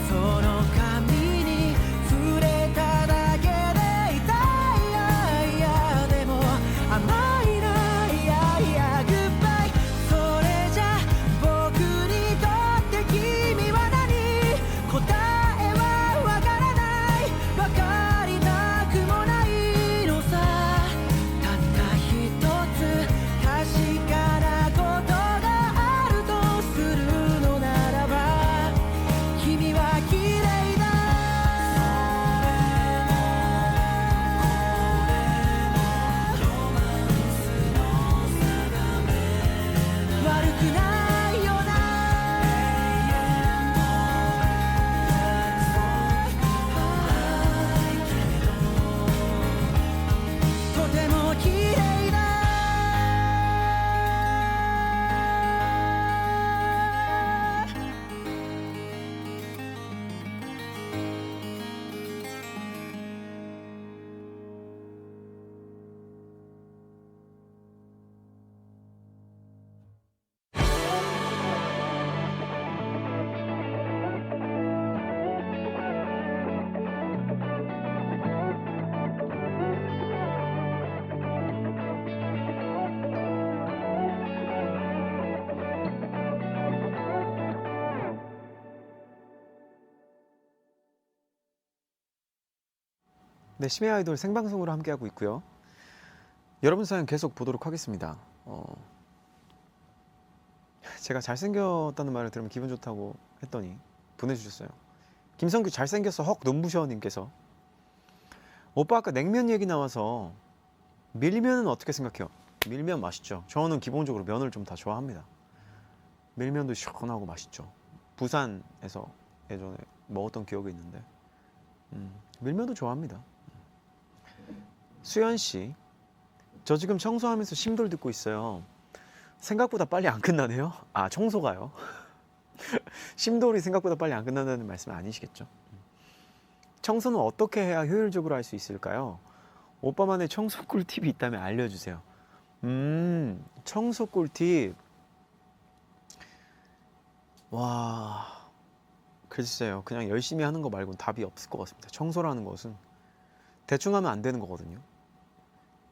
その髪に触れただけで痛いやいやでも甘いないやいやグッバイそれじゃ僕にとって君は何答えはわからないわかりたくもないのさたった一つ確かなことがあるとするのならば君は綺麗だ悪くないよなとても綺麗だ네, 심야 아이돌 생방송으로 함께하고 있고요. 여러분 사연 계속 보도록 하겠습니다. 제가 잘생겼다는 말을 들으면 기분 좋다고 했더니 보내주셨어요. 김성규 잘생겼어 헉 눈부셔님께서 오빠 아까 냉면 얘기 나와서 밀면은 어떻게 생각해요? 밀면 맛있죠. 저는 기본적으로 면을 좀 다 좋아합니다. 밀면도 시원하고 맛있죠. 부산에서 예전에 먹었던 기억이 있는데 밀면도 좋아합니다. 수연씨, 저 지금 청소하면서 심돌 듣고 있어요. 생각보다 빨리 안 끝나네요. 아, 청소가요? 심돌이 생각보다 빨리 안 끝난다는 말씀은 아니시겠죠? 청소는 어떻게 해야 효율적으로 할 수 있을까요? 오빠만의 청소 꿀팁이 있다면 알려주세요. 청소 꿀팁. 와, 글쎄요. 그냥 열심히 하는 거 말고는 답이 없을 것 같습니다. 청소라는 것은 대충 하면 안 되는 거거든요.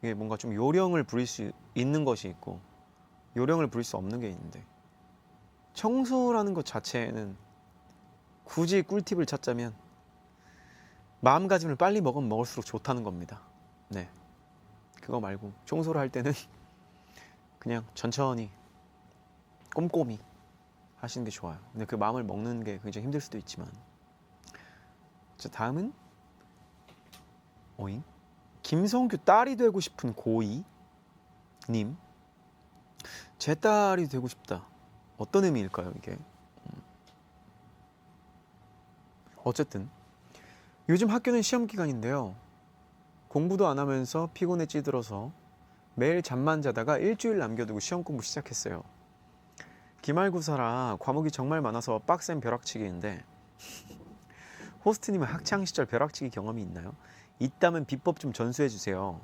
이게 뭔가 좀 요령을 부릴 수 있는 것이 있고 요령을 부릴 수 없는 게 있는데 청소라는 것 자체는 굳이 꿀팁을 찾자면 마음가짐을 빨리 먹으면 먹을수록 좋다는 겁니다. 네, 그거 말고 청소를 할 때는 그냥 천천히 꼼꼼히 하시는 게 좋아요. 근데 그 마음을 먹는 게 굉장히 힘들 수도 있지만. 자, 다음은 오잉? 김성규 딸이 되고 싶은 고2 님. 제 딸이 되고 싶다. 어떤 의미일까요, 이게? 어쨌든 요즘 학교는 시험 기간인데요. 공부도 안 하면서 피곤에 찌들어서 매일 잠만 자다가 일주일 남겨두고 시험 공부 시작했어요. 기말고사라 과목이 정말 많아서 빡센 벼락치기인데 호스트님은 학창시절 벼락치기 경험이 있나요? 있다면 비법 좀 전수해 주세요.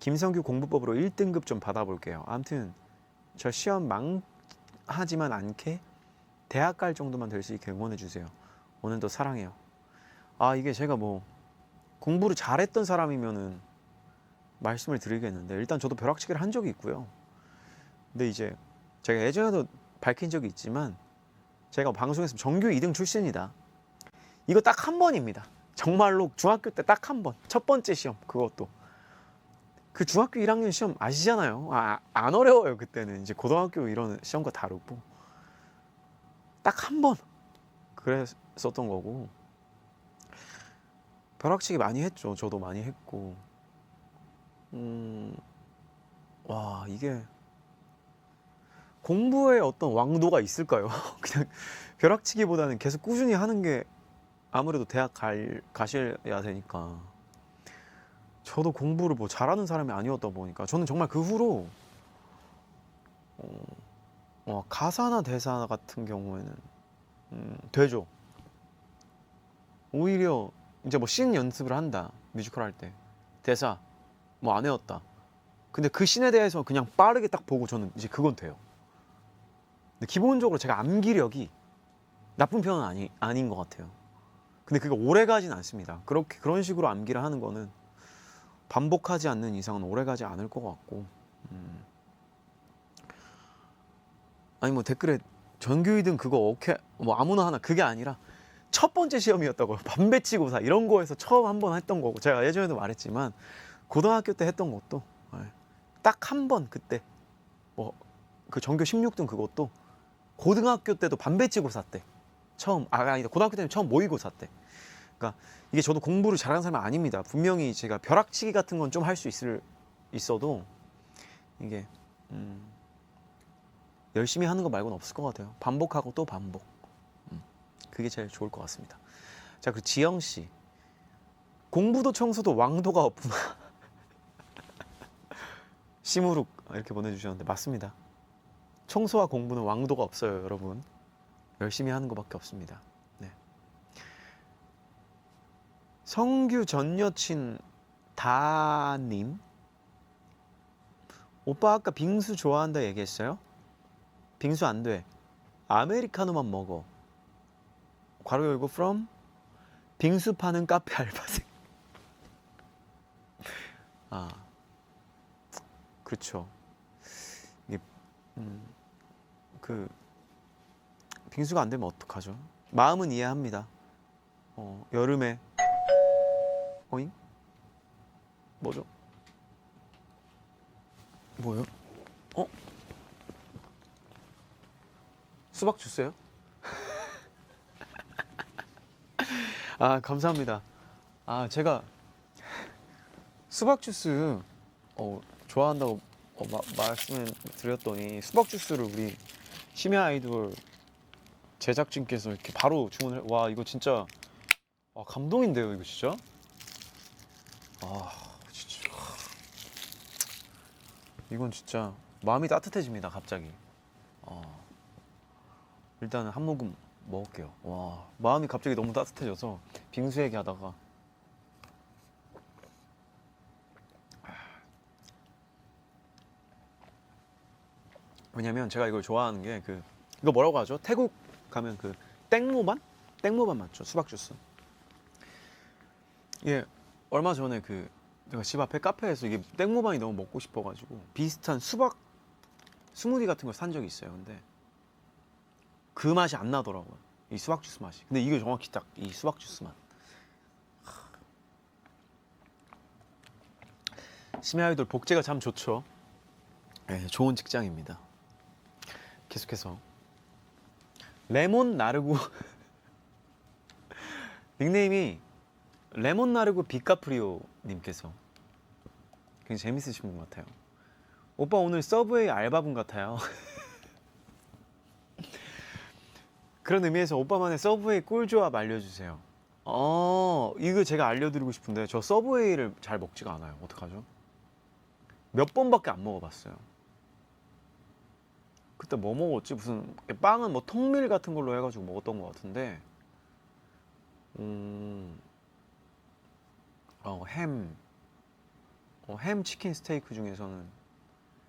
김성규 공부법으로 1등급 좀 받아볼게요. 아무튼 저 시험 망하지만 않게 대학 갈 정도만 될 수 있게 응원해 주세요. 오늘도 사랑해요. 아, 이게 제가 뭐 공부를 잘했던 사람이면은 말씀을 드리겠는데, 일단 저도 벼락치기를 한 적이 있고요. 근데 이제 제가 예전에도 밝힌 적이 있지만 제가 방송에서 전교 2등 출신이다. 이거 딱 한 번입니다. 정말로 중학교 때 딱 한 번. 첫 번째 시험. 그것도 그 중학교 1학년 시험 아시잖아요. 안 어려워요. 그때는 이제 고등학교 이런 시험과 다르고 딱 한 번 그랬었던 거고. 벼락치기 많이 했죠. 저도 많이 했고. 와, 이게 공부에 어떤 왕도가 있을까요? 그냥 벼락치기보다는 계속 꾸준히 하는 게 아무래도 대학 가셔야 되니까. 저도 공부를 뭐 잘하는 사람이 아니었다 보니까 저는 정말 그 후로 가사나 대사 같은 경우에는 되죠. 오히려 이제 뭐 씬 연습을 한다, 뮤지컬 할 때 대사 뭐 안 외웠다. 근데 그 씬에 대해서 그냥 빠르게 딱 보고 저는 이제 그건 돼요. 근데 기본적으로 제가 암기력이 나쁜 편은 아닌 것 같아요. 근데 그게 오래 가진 않습니다. 그런 식으로 암기를 하는 거는 반복하지 않는 이상은 오래 가지 않을 것 같고. 아니 뭐 댓글에 전교 2등 그거 오케이 뭐 아무나 하나, 그게 아니라 첫 번째 시험이었다고요. 반배치고사 이런 거에서 처음 한번 했던 거고, 제가 예전에도 말했지만 고등학교 때 했던 것도 딱 한 번, 그때 뭐 그 전교 16등 그것도 고등학교 때도 반배치고사 때 처음, 아니다, 고등학교 때는 처음 모의고사 때. 그러니까 이게 저도 공부를 잘하는 사람은 아닙니다. 분명히 제가 벼락치기 같은 건 좀 할 수 있어도 이게 열심히 하는 거 말고는 없을 것 같아요. 반복하고 또 반복. 그게 제일 좋을 것 같습니다. 자, 그리고 지영 씨, 공부도 청소도 왕도가 없구나. 시무룩 이렇게 보내주셨는데 맞습니다. 청소와 공부는 왕도가 없어요, 여러분. 열심히 하는 것밖에 없습니다. 네. 성규 전 여친 다님, 오빠 아까 빙수 좋아한다 얘기했어요? 빙수 안 돼. 아메리카노만 먹어. 괄호 열고 from 빙수 파는 카페 알바생. 아, 그렇죠. 이게 그 빙수가 안 되면 어떡하죠? 마음은 이해합니다. 여름에 어잉? 뭐죠? 뭐요? 수박 주스요? 아, 감사합니다. 아, 제가 수박 주스 좋아한다고 말씀을 드렸더니 수박 주스를 우리 심야 아이돌 제작진께서 이렇게 바로 주문을, 와, 이거 진짜 감동인데요, 이거 진짜. 진짜 이건 진짜 마음이 따뜻해집니다, 갑자기. 일단은 한 모금 먹을게요. 와, 마음이 갑자기 너무 따뜻해져서 빙수 얘기하다가. 왜냐면 제가 이걸 좋아하는 게 이거 뭐라고 하죠? 태국 가면 그 땡모반? 땡모반 맞죠? 수박 주스. 예, 얼마 전에 제가 집 앞에 카페에서 이게 땡모반이 너무 먹고 싶어가지고 비슷한 수박 스무디 같은 걸 산 적이 있어요. 근데 그 맛이 안 나더라고요. 이 수박 주스 맛이. 근데 이게 정확히 딱 이 수박 주스 맛. 심야 아이돌 복제가 참 좋죠. 네, 좋은 직장입니다. 계속해서 레몬 나르고 닉네임이 레몬 나르고 비카프리오 님께서 굉장히 재밌으신 분 같아요. 오빠 오늘 서브웨이 알바분 같아요. 그런 의미에서 오빠만의 서브웨이 꿀조합 알려주세요. 이거 제가 알려드리고 싶은데 저 서브웨이를 잘 먹지가 않아요. 어떡하죠? 몇 번밖에 안 먹어봤어요. 그때 뭐 먹었지? 무슨 빵은 뭐 통밀 같은 걸로 해가지고 먹었던 것 같은데 햄 치킨 스테이크 중에서는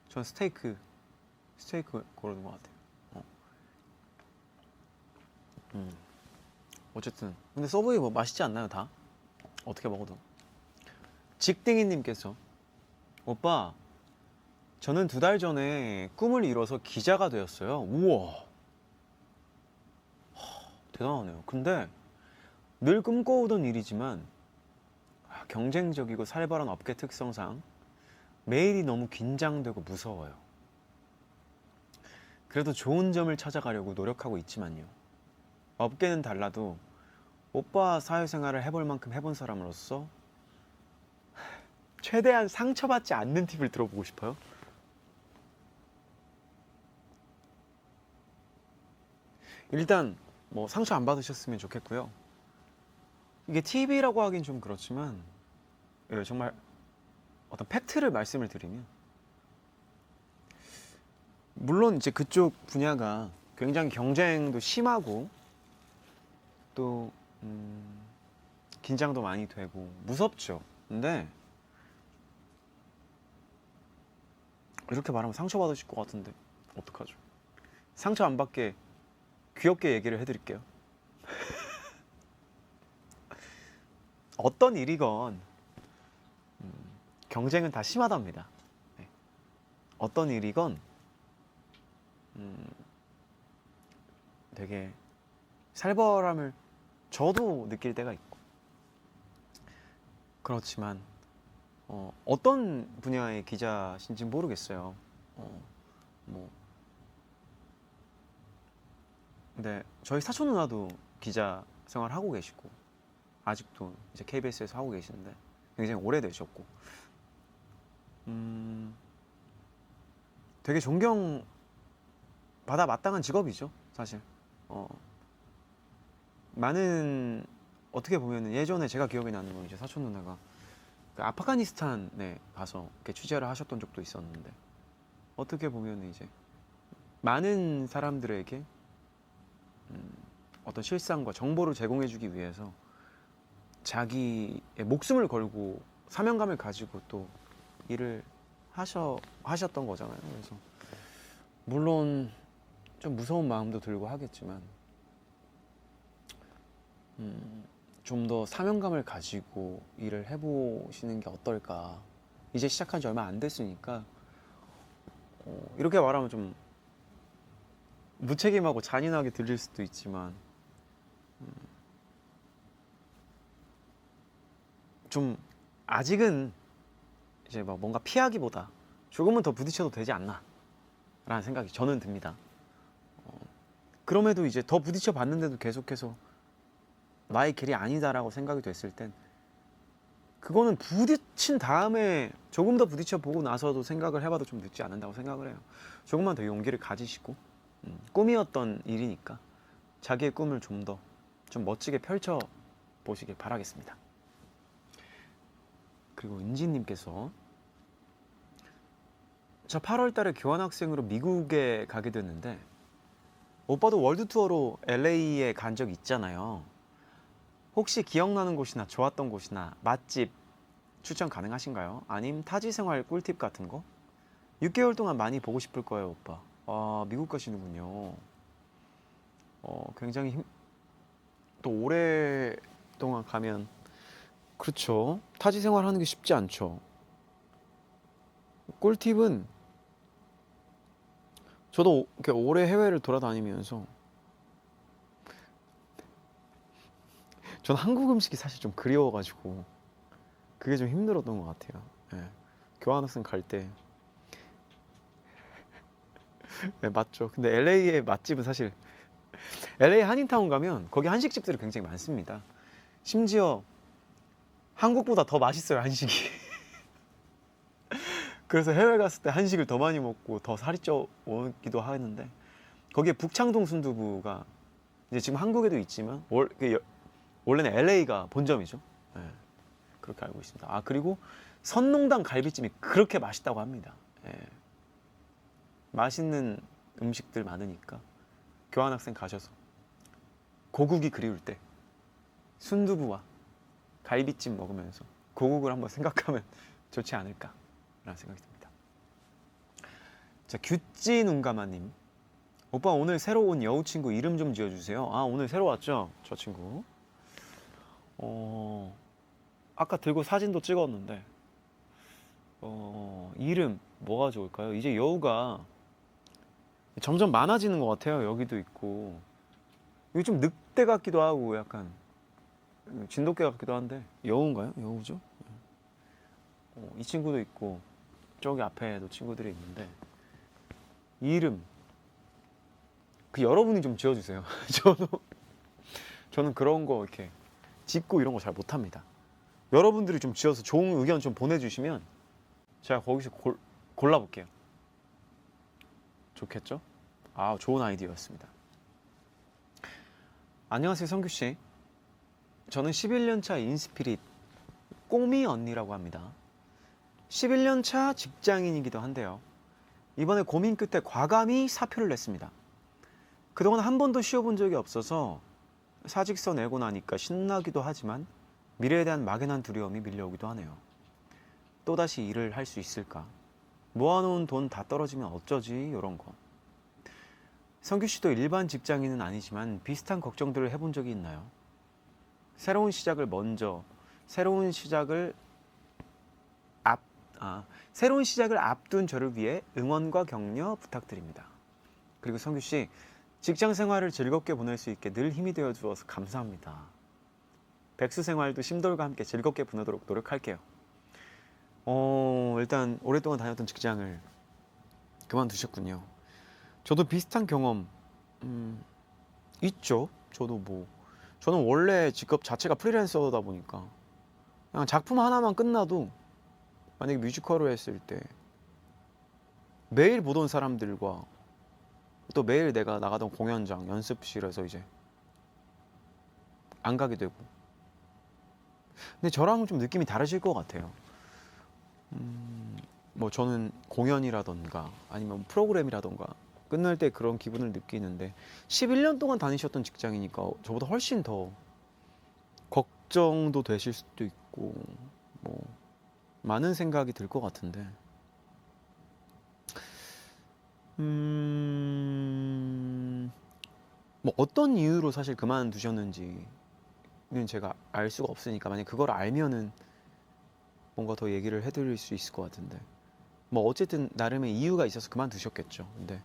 전 스테이크 고르는 것 같아요. 어쨌든 근데 서브웨이 뭐 맛있지 않나요 다? 어떻게 먹어도. 직딩이님께서 오빠 저는 2달 전에 꿈을 이뤄서 기자가 되었어요. 우와 대단하네요. 근데 늘 꿈꿔오던 일이지만 경쟁적이고 살벌한 업계 특성상 매일이 너무 긴장되고 무서워요. 그래도 좋은 점을 찾아가려고 노력하고 있지만요. 업계는 달라도 오빠 사회생활을 해볼 만큼 해본 사람으로서 최대한 상처받지 않는 팁을 들어보고 싶어요. 일단 뭐 상처 안 받으셨으면 좋겠고요. 이게 팁이라고 하긴 좀 그렇지만 정말 어떤 팩트를 말씀을 드리면 물론 이제 그쪽 분야가 굉장히 경쟁도 심하고 또 긴장도 많이 되고 무섭죠. 근데 이렇게 말하면 상처받으실 것 같은데 어떡하죠? 상처 안 받게 귀엽게 얘기를 해드릴게요. 어떤 일이건 경쟁은 다 심하답니다. 네. 어떤 일이건 되게 살벌함을 저도 느낄 때가 있고 그렇지만 어떤 분야의 기자신지 모르겠어요. 근데 저희 사촌 누나도 기자 생활 하고 계시고 아직도 이제 KBS에서 하고 계시는데 굉장히 오래되셨고 되게 존경받아 마땅한 직업이죠 사실. 많은 어떻게 보면 예전에 제가 기억이 나는 건 이제 사촌 누나가 그 아프가니스탄에 가서 이렇게 취재를 하셨던 적도 있었는데 어떻게 보면 이제 많은 사람들에게 어떤 실상과 정보를 제공해주기 위해서 자기의 목숨을 걸고 사명감을 가지고 또 일을 하셨던 거잖아요. 그래서 물론 좀 무서운 마음도 들고 하겠지만 좀 더 사명감을 가지고 일을 해보시는 게 어떨까. 이제 시작한 지 얼마 안 됐으니까 이렇게 말하면 좀 무책임하고 잔인하게 들릴 수도 있지만 좀 아직은 이제 막 뭔가 피하기보다 조금은 더 부딪혀도 되지 않나 라는 생각이 저는 듭니다. 그럼에도 이제 더 부딪혀 봤는데도 계속해서 나의 길이 아니다라고 생각이 됐을 땐 그거는 부딪힌 다음에 조금 더 부딪혀 보고 나서도 생각을 해봐도 좀 늦지 않는다고 생각을 해요. 조금만 더 용기를 가지시고 꿈이었던 일이니까 자기의 꿈을 좀 더 좀 멋지게 펼쳐 보시길 바라겠습니다. 그리고 은지님께서 저 8월 달에 교환학생으로 미국에 가게 됐는데 오빠도 월드 투어로 LA에 간 적 있잖아요. 혹시 기억나는 곳이나 좋았던 곳이나 맛집 추천 가능하신가요? 아님 타지 생활 꿀팁 같은 거? 6개월 동안 많이 보고 싶을 거예요, 오빠. 아, 미국 가시는군요. 굉장히 또 오랫동안 가면 그렇죠. 타지 생활 하는 게 쉽지 않죠. 꿀팁은 저도 이렇게 오래 해외를 돌아다니면서 저는 한국 음식이 사실 좀 그리워가지고 그게 좀 힘들었던 것 같아요. 예. 교환학생 갈 때. 네, 맞죠. 근데 LA의 맛집은 사실 LA 한인타운 가면 거기 한식집들이 굉장히 많습니다. 심지어 한국보다 더 맛있어요, 한식이. 그래서 해외 갔을 때 한식을 더 많이 먹고 더 살이 쪄 오기도 하는데 거기에 북창동 순두부가 이제 지금 한국에도 있지만 원래는 LA가 본점이죠. 예, 그렇게 알고 있습니다. 아, 그리고 선농당 갈비찜이 그렇게 맛있다고 합니다. 예, 맛있는 음식들 많으니까 교환학생 가셔서 고국이 그리울 때 순두부와 갈비찜 먹으면서 고국을 한번 생각하면 좋지 않을까라는 생각이 듭니다. 자, 규찌눈가마님, 오빠 오늘 새로 온 여우 친구 이름 좀 지어주세요. 아, 오늘 새로 왔죠, 저 친구. 아까 들고 사진도 찍었는데 이름 뭐가 좋을까요? 이제 여우가 점점 많아지는 것 같아요. 여기도 있고 이게 좀 늑대 같기도 하고 약간 진돗개 같기도 한데 여우인가요? 여우죠? 이 친구도 있고 저기 앞에도 친구들이 있는데 이름 그 여러분이 좀 지어주세요. 저는 그런 거 이렇게 짓고 이런 거 잘 못합니다. 여러분들이 좀 지어서 좋은 의견 좀 보내주시면 제가 거기서 골라볼게요. 좋겠죠? 아, 좋은 아이디어였습니다. 안녕하세요, 성규씨. 저는 11년차 인스피릿 꼬미 언니라고 합니다. 11년차 직장인이기도 한데요. 이번에 고민 끝에 과감히 사표를 냈습니다. 그동안 한 번도 쉬어본 적이 없어서 사직서 내고 나니까 신나기도 하지만 미래에 대한 막연한 두려움이 밀려오기도 하네요. 또다시 일을 할 수 있을까? 모아놓은 돈 다 떨어지면 어쩌지? 이런 거. 성규 씨도 일반 직장인은 아니지만 비슷한 걱정들을 해본 적이 있나요? 새로운 시작을 앞둔 저를 위해 응원과 격려 부탁드립니다. 그리고 성규 씨, 직장 생활을 즐겁게 보낼 수 있게 늘 힘이 되어 주어서 감사합니다. 백수 생활도 심돌과 함께 즐겁게 보내도록 노력할게요. 일단 오랫동안 다녔던 직장을 그만두셨군요. 저도 비슷한 경험 있죠. 저는 원래 직업 자체가 프리랜서다 보니까 그냥 작품 하나만 끝나도 만약에 뮤지컬을 했을 때 매일 보던 사람들과 또 매일 내가 나가던 공연장, 연습실에서 이제 안 가게 되고. 근데 저랑은 좀 느낌이 다르실 것 같아요. 뭐 저는 공연이라던가 아니면 프로그램이라던가 끝날 때 그런 기분을 느끼는데 11년 동안 다니셨던 직장이니까 저보다 훨씬 더 걱정도 되실 수도 있고 뭐 많은 생각이 들 것 같은데 뭐 어떤 이유로 사실 그만두셨는지는 제가 알 수가 없으니까 만약 그걸 알면은 뭔가 더 얘기를 해드릴 수 있을 것 같은데 뭐 어쨌든 나름의 이유가 있어서 그만두셨겠죠. 근데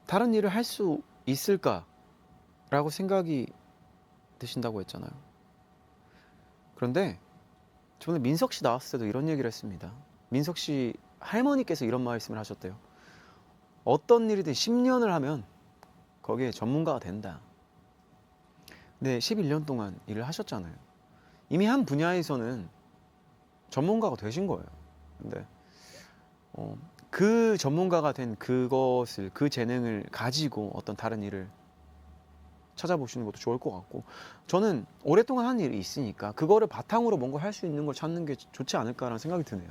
다른 일을 할 수 있을까라고 생각이 드신다고 했잖아요. 그런데 저번에 민석 씨 나왔을 때도 이런 얘기를 했습니다. 민석 씨 할머니께서 이런 말씀을 하셨대요. 어떤 일이든 10년을 하면 거기에 전문가가 된다. 근데 11년 동안 일을 하셨잖아요. 이미 한 분야에서는 전문가가 되신 거예요. 근데 그 전문가가 된 그것을 그 재능을 가지고 어떤 다른 일을 찾아보시는 것도 좋을 것 같고 저는 오랫동안 한 일이 있으니까 그거를 바탕으로 뭔가 할 수 있는 걸 찾는 게 좋지 않을까라는 생각이 드네요.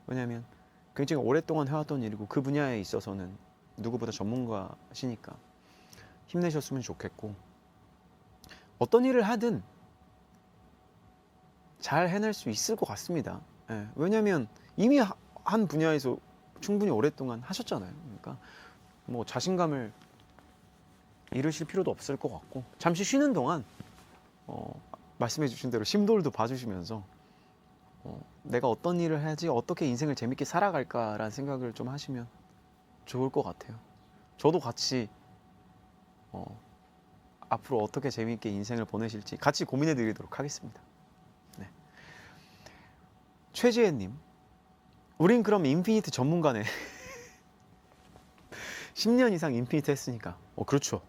왜냐하면 굉장히 오랫동안 해왔던 일이고 그 분야에 있어서는 누구보다 전문가시니까 힘내셨으면 좋겠고 어떤 일을 하든 잘 해낼 수 있을 것 같습니다. 예, 왜냐하면 이미 한 분야에서 충분히 오랫동안 하셨잖아요. 그러니까 뭐 자신감을 잃으실 필요도 없을 것 같고 잠시 쉬는 동안 말씀해 주신 대로 심돌도 봐주시면서 내가 어떤 일을 해야지 어떻게 인생을 재밌게 살아갈까라는 생각을 좀 하시면 좋을 것 같아요. 저도 같이 앞으로 어떻게 재미있게 인생을 보내실지 같이 고민해 드리도록 하겠습니다. 네. 최지혜님, 우린 그럼 인피니트 전문가네. 10년 이상 인피니트 했으니까. 그렇죠.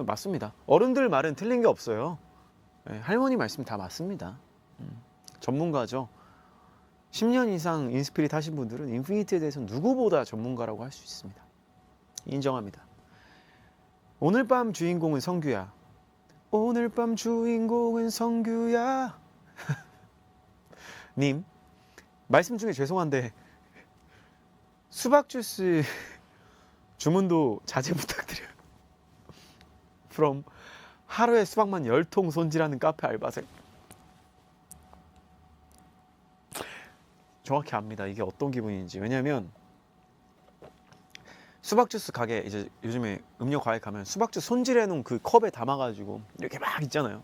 맞습니다. 어른들 말은 틀린 게 없어요. 네, 할머니 말씀 다 맞습니다. 전문가죠. 10년 이상 인스피릿 하신 분들은 인피니트에 대해서 누구보다 전문가라고 할 수 있습니다. 인정합니다. 오늘 밤 주인공은 성규야. 오늘 밤 주인공은 성규야. 님, 말씀 중에 죄송한데 수박 주스 주문도 자제 부탁드려요. from 하루에 수박만 10통 손질하는 카페 알바생. 정확히 압니다. 이게 어떤 기분인지. 왜냐면 수박 주스 가게 이제 요즘에 음료 과일 가면 수박 주스 손질해 놓은 그 컵에 담아 가지고 이렇게 막 있잖아요.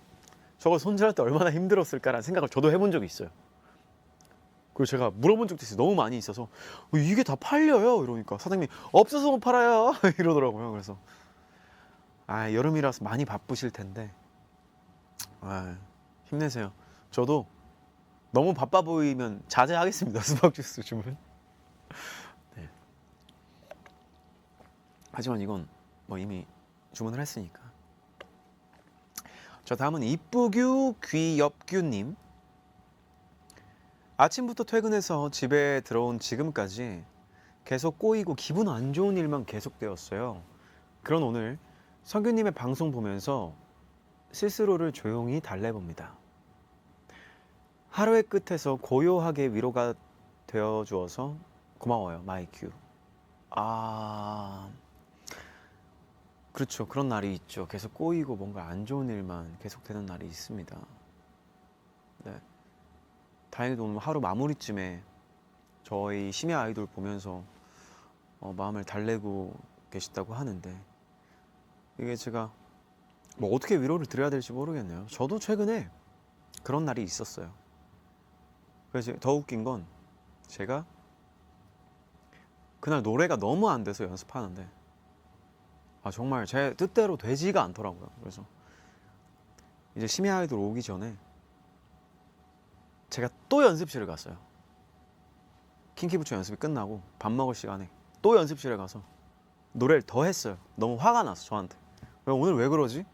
저걸 손질할 때 얼마나 힘들었을까라는 생각을 저도 해본 적이 있어요. 그리고 제가 물어본 적도 있어요. 너무 많이 있어서 이게 다 팔려요? 이러니까 사장님이 없어서 못 팔아요 이러더라고요. 그래서 여름이라서 많이 바쁘실 텐데 힘내세요. 저도 너무 바빠 보이면 자제하겠습니다. 수박 주스 주문. 네. 하지만 이건 뭐 이미 주문을 했으니까. 자, 다음은 이쁘규 귀엽규님. 아침부터 퇴근해서 집에 들어온 지금까지 계속 꼬이고 기분 안 좋은 일만 계속되었어요. 그런 오늘 성규님의 방송 보면서 스스로를 조용히 달래봅니다. 하루의 끝에서 고요하게 위로가 되어 주어서 고마워요, 마이큐. 그렇죠. 그런 날이 있죠. 계속 꼬이고 뭔가 안 좋은 일만 계속되는 날이 있습니다. 네. 다행히도 오늘 하루 마무리쯤에 저희 심야 아이돌 보면서 마음을 달래고 계시다고 하는데, 이게 제가 뭐 어떻게 위로를 드려야 될지 모르겠네요. 저도 최근에 그런 날이 있었어요. 그래서 더 웃긴 건 제가 그날 노래가 너무 안 돼서 연습하는데 정말 제 뜻대로 되지가 않더라고요. 그래서 이제 심야 아이돌 오기 전에 제가 또 연습실을 갔어요. 킹키부츠 연습이 끝나고 밥 먹을 시간에 또 연습실에 가서 노래를 더 했어요. 너무 화가 났어, 저한테. 오늘 왜 그러지?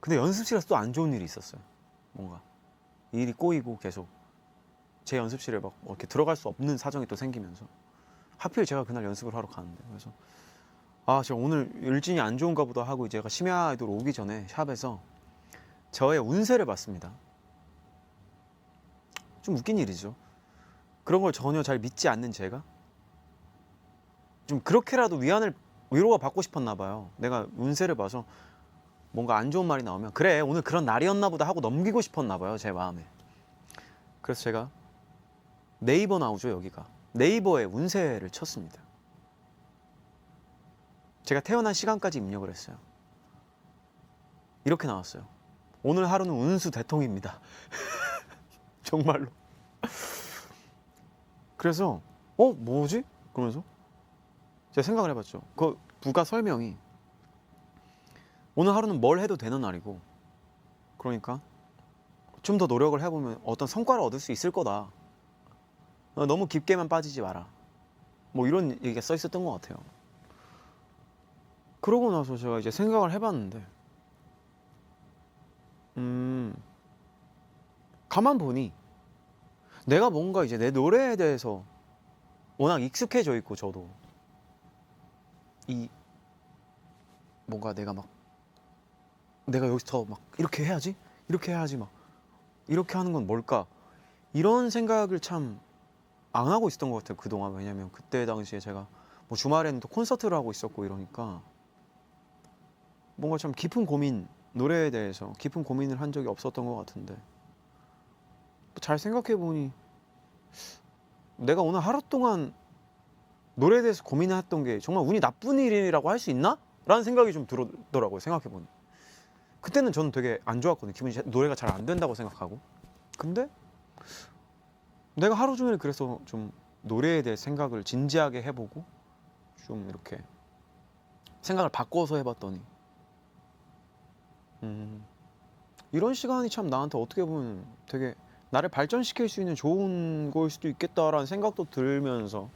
근데 연습실에서 또 안 좋은 일이 있었어요. 뭔가 일이 꼬이고 계속 제 연습실에 막 이렇게 들어갈 수 없는 사정이 또 생기면서 하필 제가 그날 연습을 하러 가는데, 그래서 제가 오늘 일진이 안 좋은가 보다 하고 이제 제가 심야 아이돌 오기 전에 샵에서 저의 운세를 봤습니다. 좀 웃긴 일이죠. 그런 걸 전혀 잘 믿지 않는 제가 좀 그렇게라도 위로가 받고 싶었나 봐요. 내가 운세를 봐서 뭔가 안 좋은 말이 나오면 그래 오늘 그런 날이었나 보다 하고 넘기고 싶었나 봐요, 제 마음에. 그래서 제가 네이버 나오죠, 여기가. 네이버에 운세를 쳤습니다. 제가 태어난 시간까지 입력을 했어요. 이렇게 나왔어요. 오늘 하루는 운수 대통입니다. 정말로. 그래서 뭐지? 그러면서 제가 생각을 해봤죠. 그 부가 설명이 오늘 하루는 뭘 해도 되는 날이고, 그러니까 좀 더 노력을 해보면 어떤 성과를 얻을 수 있을 거다. 너무 깊게만 빠지지 마라. 뭐 이런 얘기가 써 있었던 것 같아요. 그러고 나서 제가 이제 생각을 해봤는데 가만 보니 내가 뭔가 이제 내 노래에 대해서 워낙 익숙해져 있고, 저도 뭔가 내가 여기서 막 이렇게 해야지 막 이렇게 하는 건 뭘까, 이런 생각을 참 안 하고 있었던 것 같아요, 그동안. 왜냐면 그때 당시에 제가 뭐 주말에는 또 콘서트를 하고 있었고 이러니까 뭔가 참 노래에 대해서 깊은 고민을 한 적이 없었던 것 같은데, 잘 생각해 보니 내가 오늘 하루 동안 노래에 대해서 고민했던 게 정말 운이 나쁜 일이라고 할 수 있나? 라는 생각이 좀 들더라고요, 생각해 보니. 그때는 저는 되게 안 좋았거든요. 노래가 잘 안 된다고 생각하고. 근데 내가 하루 종일 그래서 좀 노래에 대해 생각을 진지하게 해보고 좀 이렇게 생각을 바꿔서 해봤더니 이런 시간이 참 나한테 어떻게 보면 되게 나를 발전시킬 수 있는 좋은 거일 수도 있겠다라는 생각도 들면서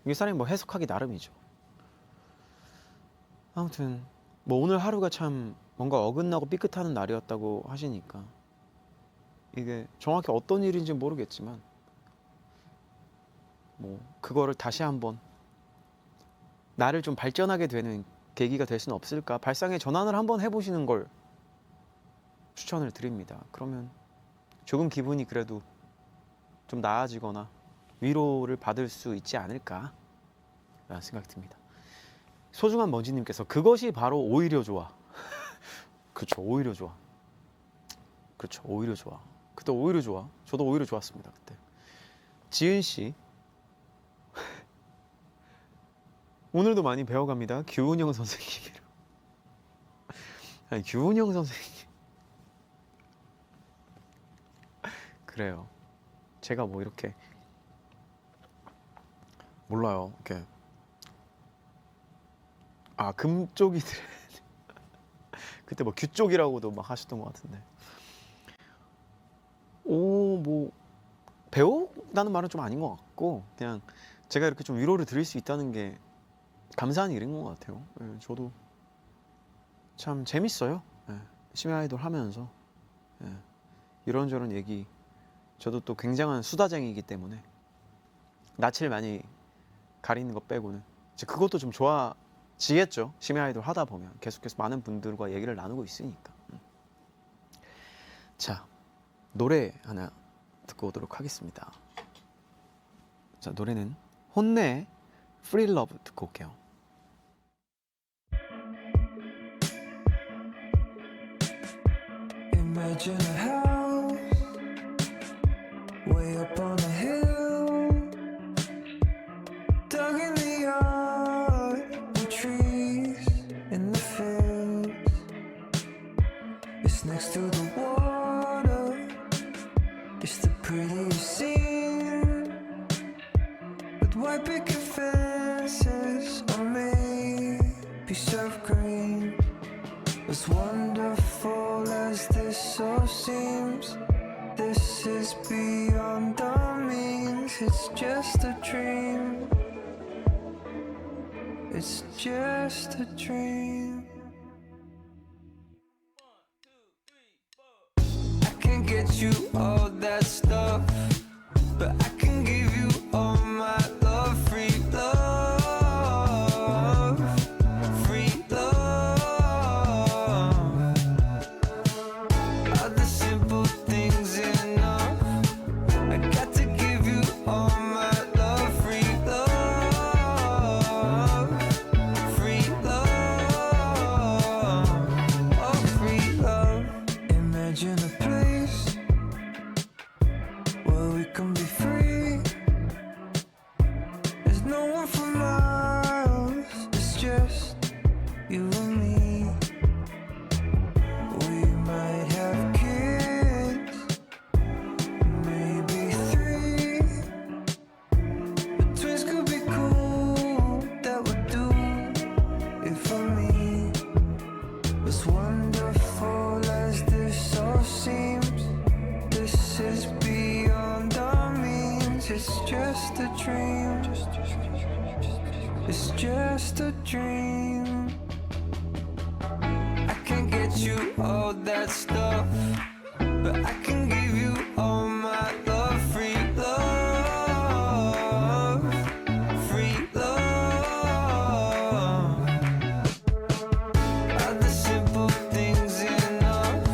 이게 사람이 뭐 해석하기 나름이죠. 아무튼 뭐 오늘 하루가 참 뭔가 어긋나고 삐끗하는 날이었다고 하시니까 이게 정확히 어떤 일인지 모르겠지만 뭐 그거를 다시 한번 나를 좀 발전하게 되는 계기가 될 수는 없을까, 발상의 전환을 한번 해보시는 걸 추천을 드립니다. 그러면 조금 기분이 그래도 좀 나아지거나 위로를 받을 수 있지 않을까 라는 생각이 듭니다. 소중한 먼지님께서 그것이 바로 오히려 좋아. 그렇죠, 오히려 좋아. 그렇죠, 오히려 좋아. 그때 오히려 좋아. 저도 오히려 좋았습니다 그때. 지은씨 오늘도 많이 배워갑니다. 규은영 선생님이랑. 아니 규은영 선생님 그래요. 제가 뭐 이렇게 몰라요. 이렇게 금 쪽이들 그때 뭐 규 쪽이라고도 막 하셨던 것 같은데. 뭐 배운다는 말은 좀 아닌 것 같고 그냥 제가 이렇게 좀 위로를 드릴 수 있다는 게 감사한 일인 것 같아요. 예, 저도 참 재밌어요. 예, 심야 아이돌 하면서 이런저런 얘기. 저도 또 굉장한 수다쟁이이기 때문에 낯을 많이 가리는 것 빼고는 이제 그것도 좀 좋아지겠죠. 심야 아이돌 하다 보면 계속해서 많은 분들과 얘기를 나누고 있으니까. 자, 노래 하나 듣고 오도록 하겠습니다. 자, 노래는 혼내의 Free Love 듣고 올게요. Imagine a house way up on a hill, dug in the yard with trees in the fields. It's next to the water, it's the prettiest scene, with white picket fences or maybe surf green. As wonderful as this all seems, this is beyond our means. It's just a dream. It's just a dream. I can get you all that stuff, but I can give you all my love. Free love, free love. Are the simple things enough? I got to give you all my love. Free love, free love, oh free love. Imagine a place where we can be free. There's no one for miles, it's just you and me. We might have kids, maybe 3, but twins could be cool, that would do it for me. As wonderful as this all seems, this is beyond our means. It's just a dream. It's just a dream. I can't get you all that stuff, but I can give you all my love. Free love, free love. Are the simple things enough?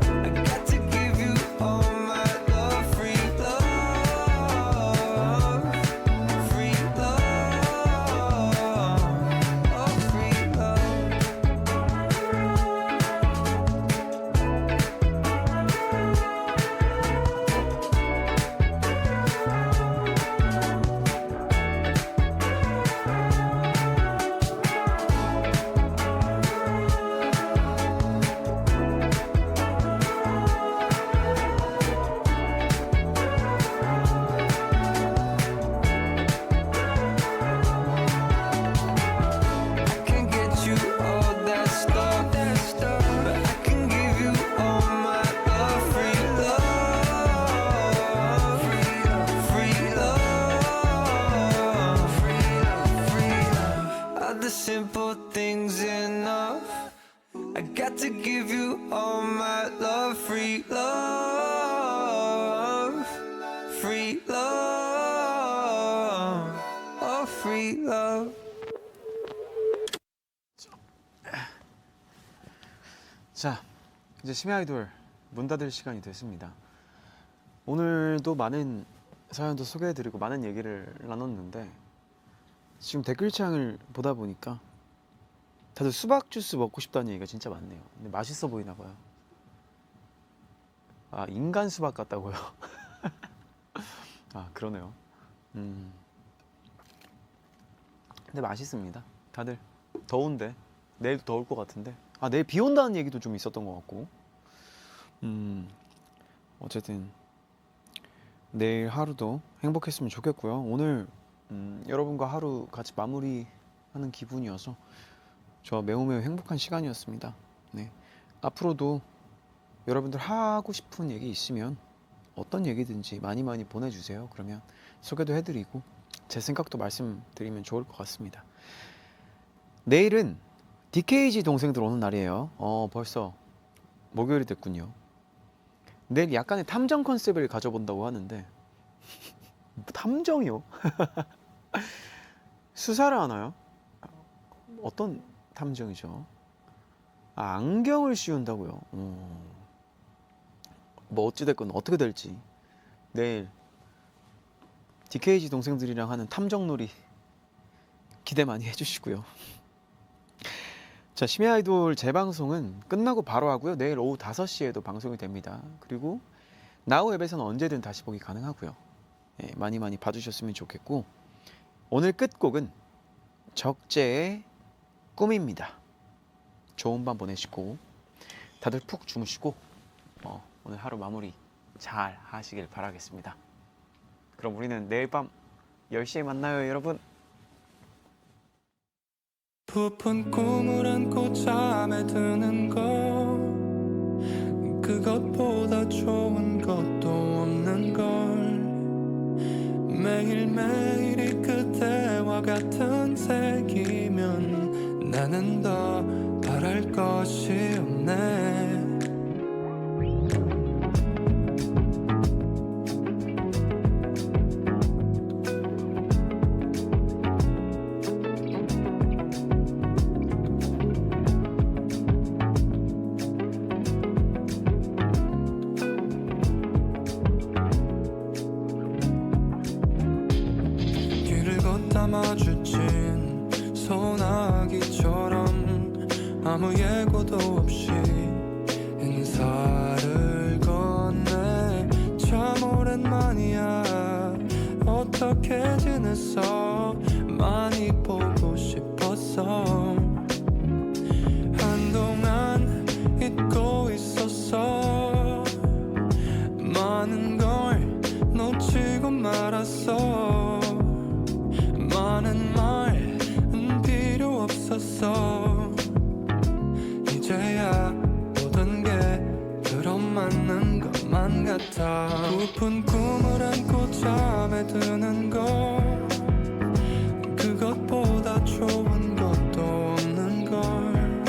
I got to give you all my love. Free love, free love, oh free love. free love, oh free love. 자, 이제 심야 아이돌 문 닫을 시간이 됐습니다. 오늘도 많은 사연도 소개해드리고 많은 얘기를 나눴는데 지금 댓글창을 보다 보니까 다들 수박 주스 먹고 싶다는 얘기가 진짜 많네요. 근데 맛있어 보이나 봐요. 아, 인간 수박 같다고요? 아, 그러네요. 근데 맛있습니다. 다들 더운데 내일도 더울 것 같은데. 아, 내일 비 온다는 얘기도 좀 있었던 것 같고. 어쨌든 내일 하루도 행복했으면 좋겠고요. 오늘 여러분과 하루 같이 마무리하는 기분이어서 저 매우 행복한 시간이었습니다. 네. 앞으로도 여러분들 하고 싶은 얘기 있으면 어떤 얘기든지 많이 보내주세요. 그러면 소개도 해드리고 제 생각도 말씀드리면 좋을 것 같습니다. 내일은 DKG 동생들 오는 날이에요. 벌써 목요일이 됐군요. 내일 약간의 탐정 컨셉을 가져본다고 하는데 탐정이요? 수사를 하나요? 어떤 탐정이죠? 아, 안경을 씌운다고요? 뭐 어찌됐건 어떻게 될지 내일 DKG 동생들이랑 하는 탐정놀이 기대 많이 해주시고요. 자, 심야 아이돌 재방송은 끝나고 바로 하고요. 내일 오후 5시에도 방송이 됩니다. 그리고 나우 앱에서는 언제든 다시 보기 가능하고요. 네, 많이 봐주셨으면 좋겠고 오늘 끝곡은 적재의 꿈입니다. 좋은 밤 보내시고 다들 푹 주무시고 오늘 하루 마무리 잘 하시길 바라겠습니다. 그럼 우리는 내일 밤 10시에 만나요, 여러분. 부푼 꿈을 안고 잠에 드는 것 그것보다 좋은 것도 없는 걸 매일매일이 그때와 같은 색이면 나는 더 바랄 것이 없네 마주친 소나기처럼 아무 예고도 없이 인사를 건네 참 오랜만이야 어떻게 지냈어 많이 보고 싶었어 한동안 잊고 있었어 많은 걸 놓치고 말았어 많은 말은 필요 없었어 이제야 모든 게 들어맞는 것만 같아 부푼 꿈을 안고 잠에 드는 것 그것보다 좋은 것도 없는 걸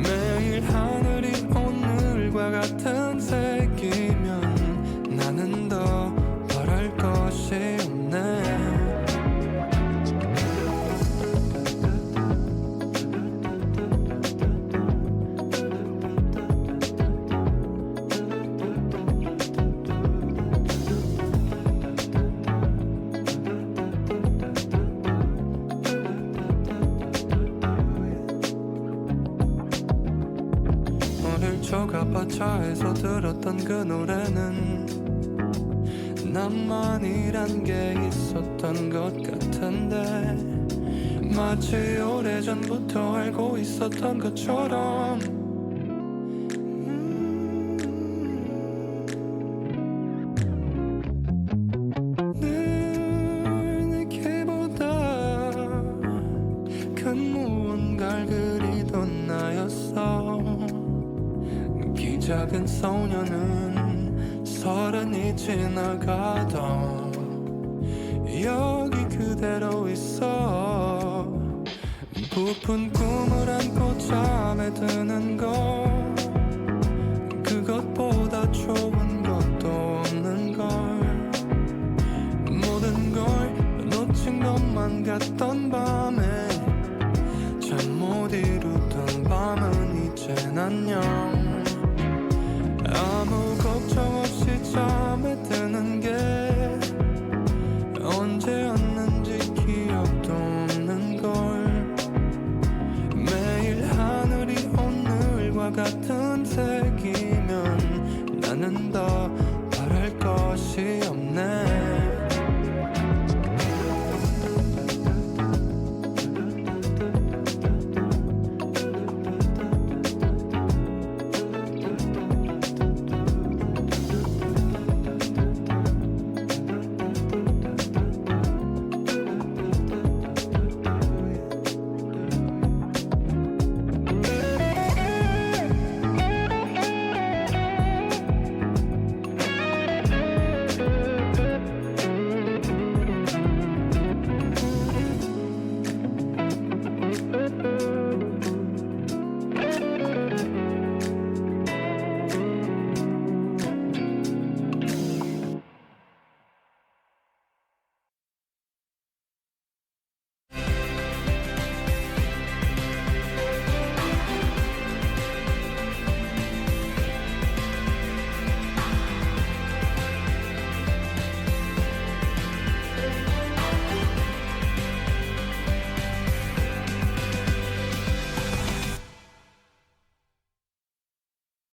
매일 하늘이 오늘과 같은 색이면 나는 더 바랄 것이 없네 저 아파차에서 들었던 그 노래는 나만이란 게 있었던 것 같은데 마치 오래전부터 알고 있었던 것처럼 늘 내게보다 큰 무언가를 그리던 나였어 작은 소녀는 30이 지나가도 여기 그대로 있어 부푼 꿈을 안고 잠에 드는 것 그것보다 좋은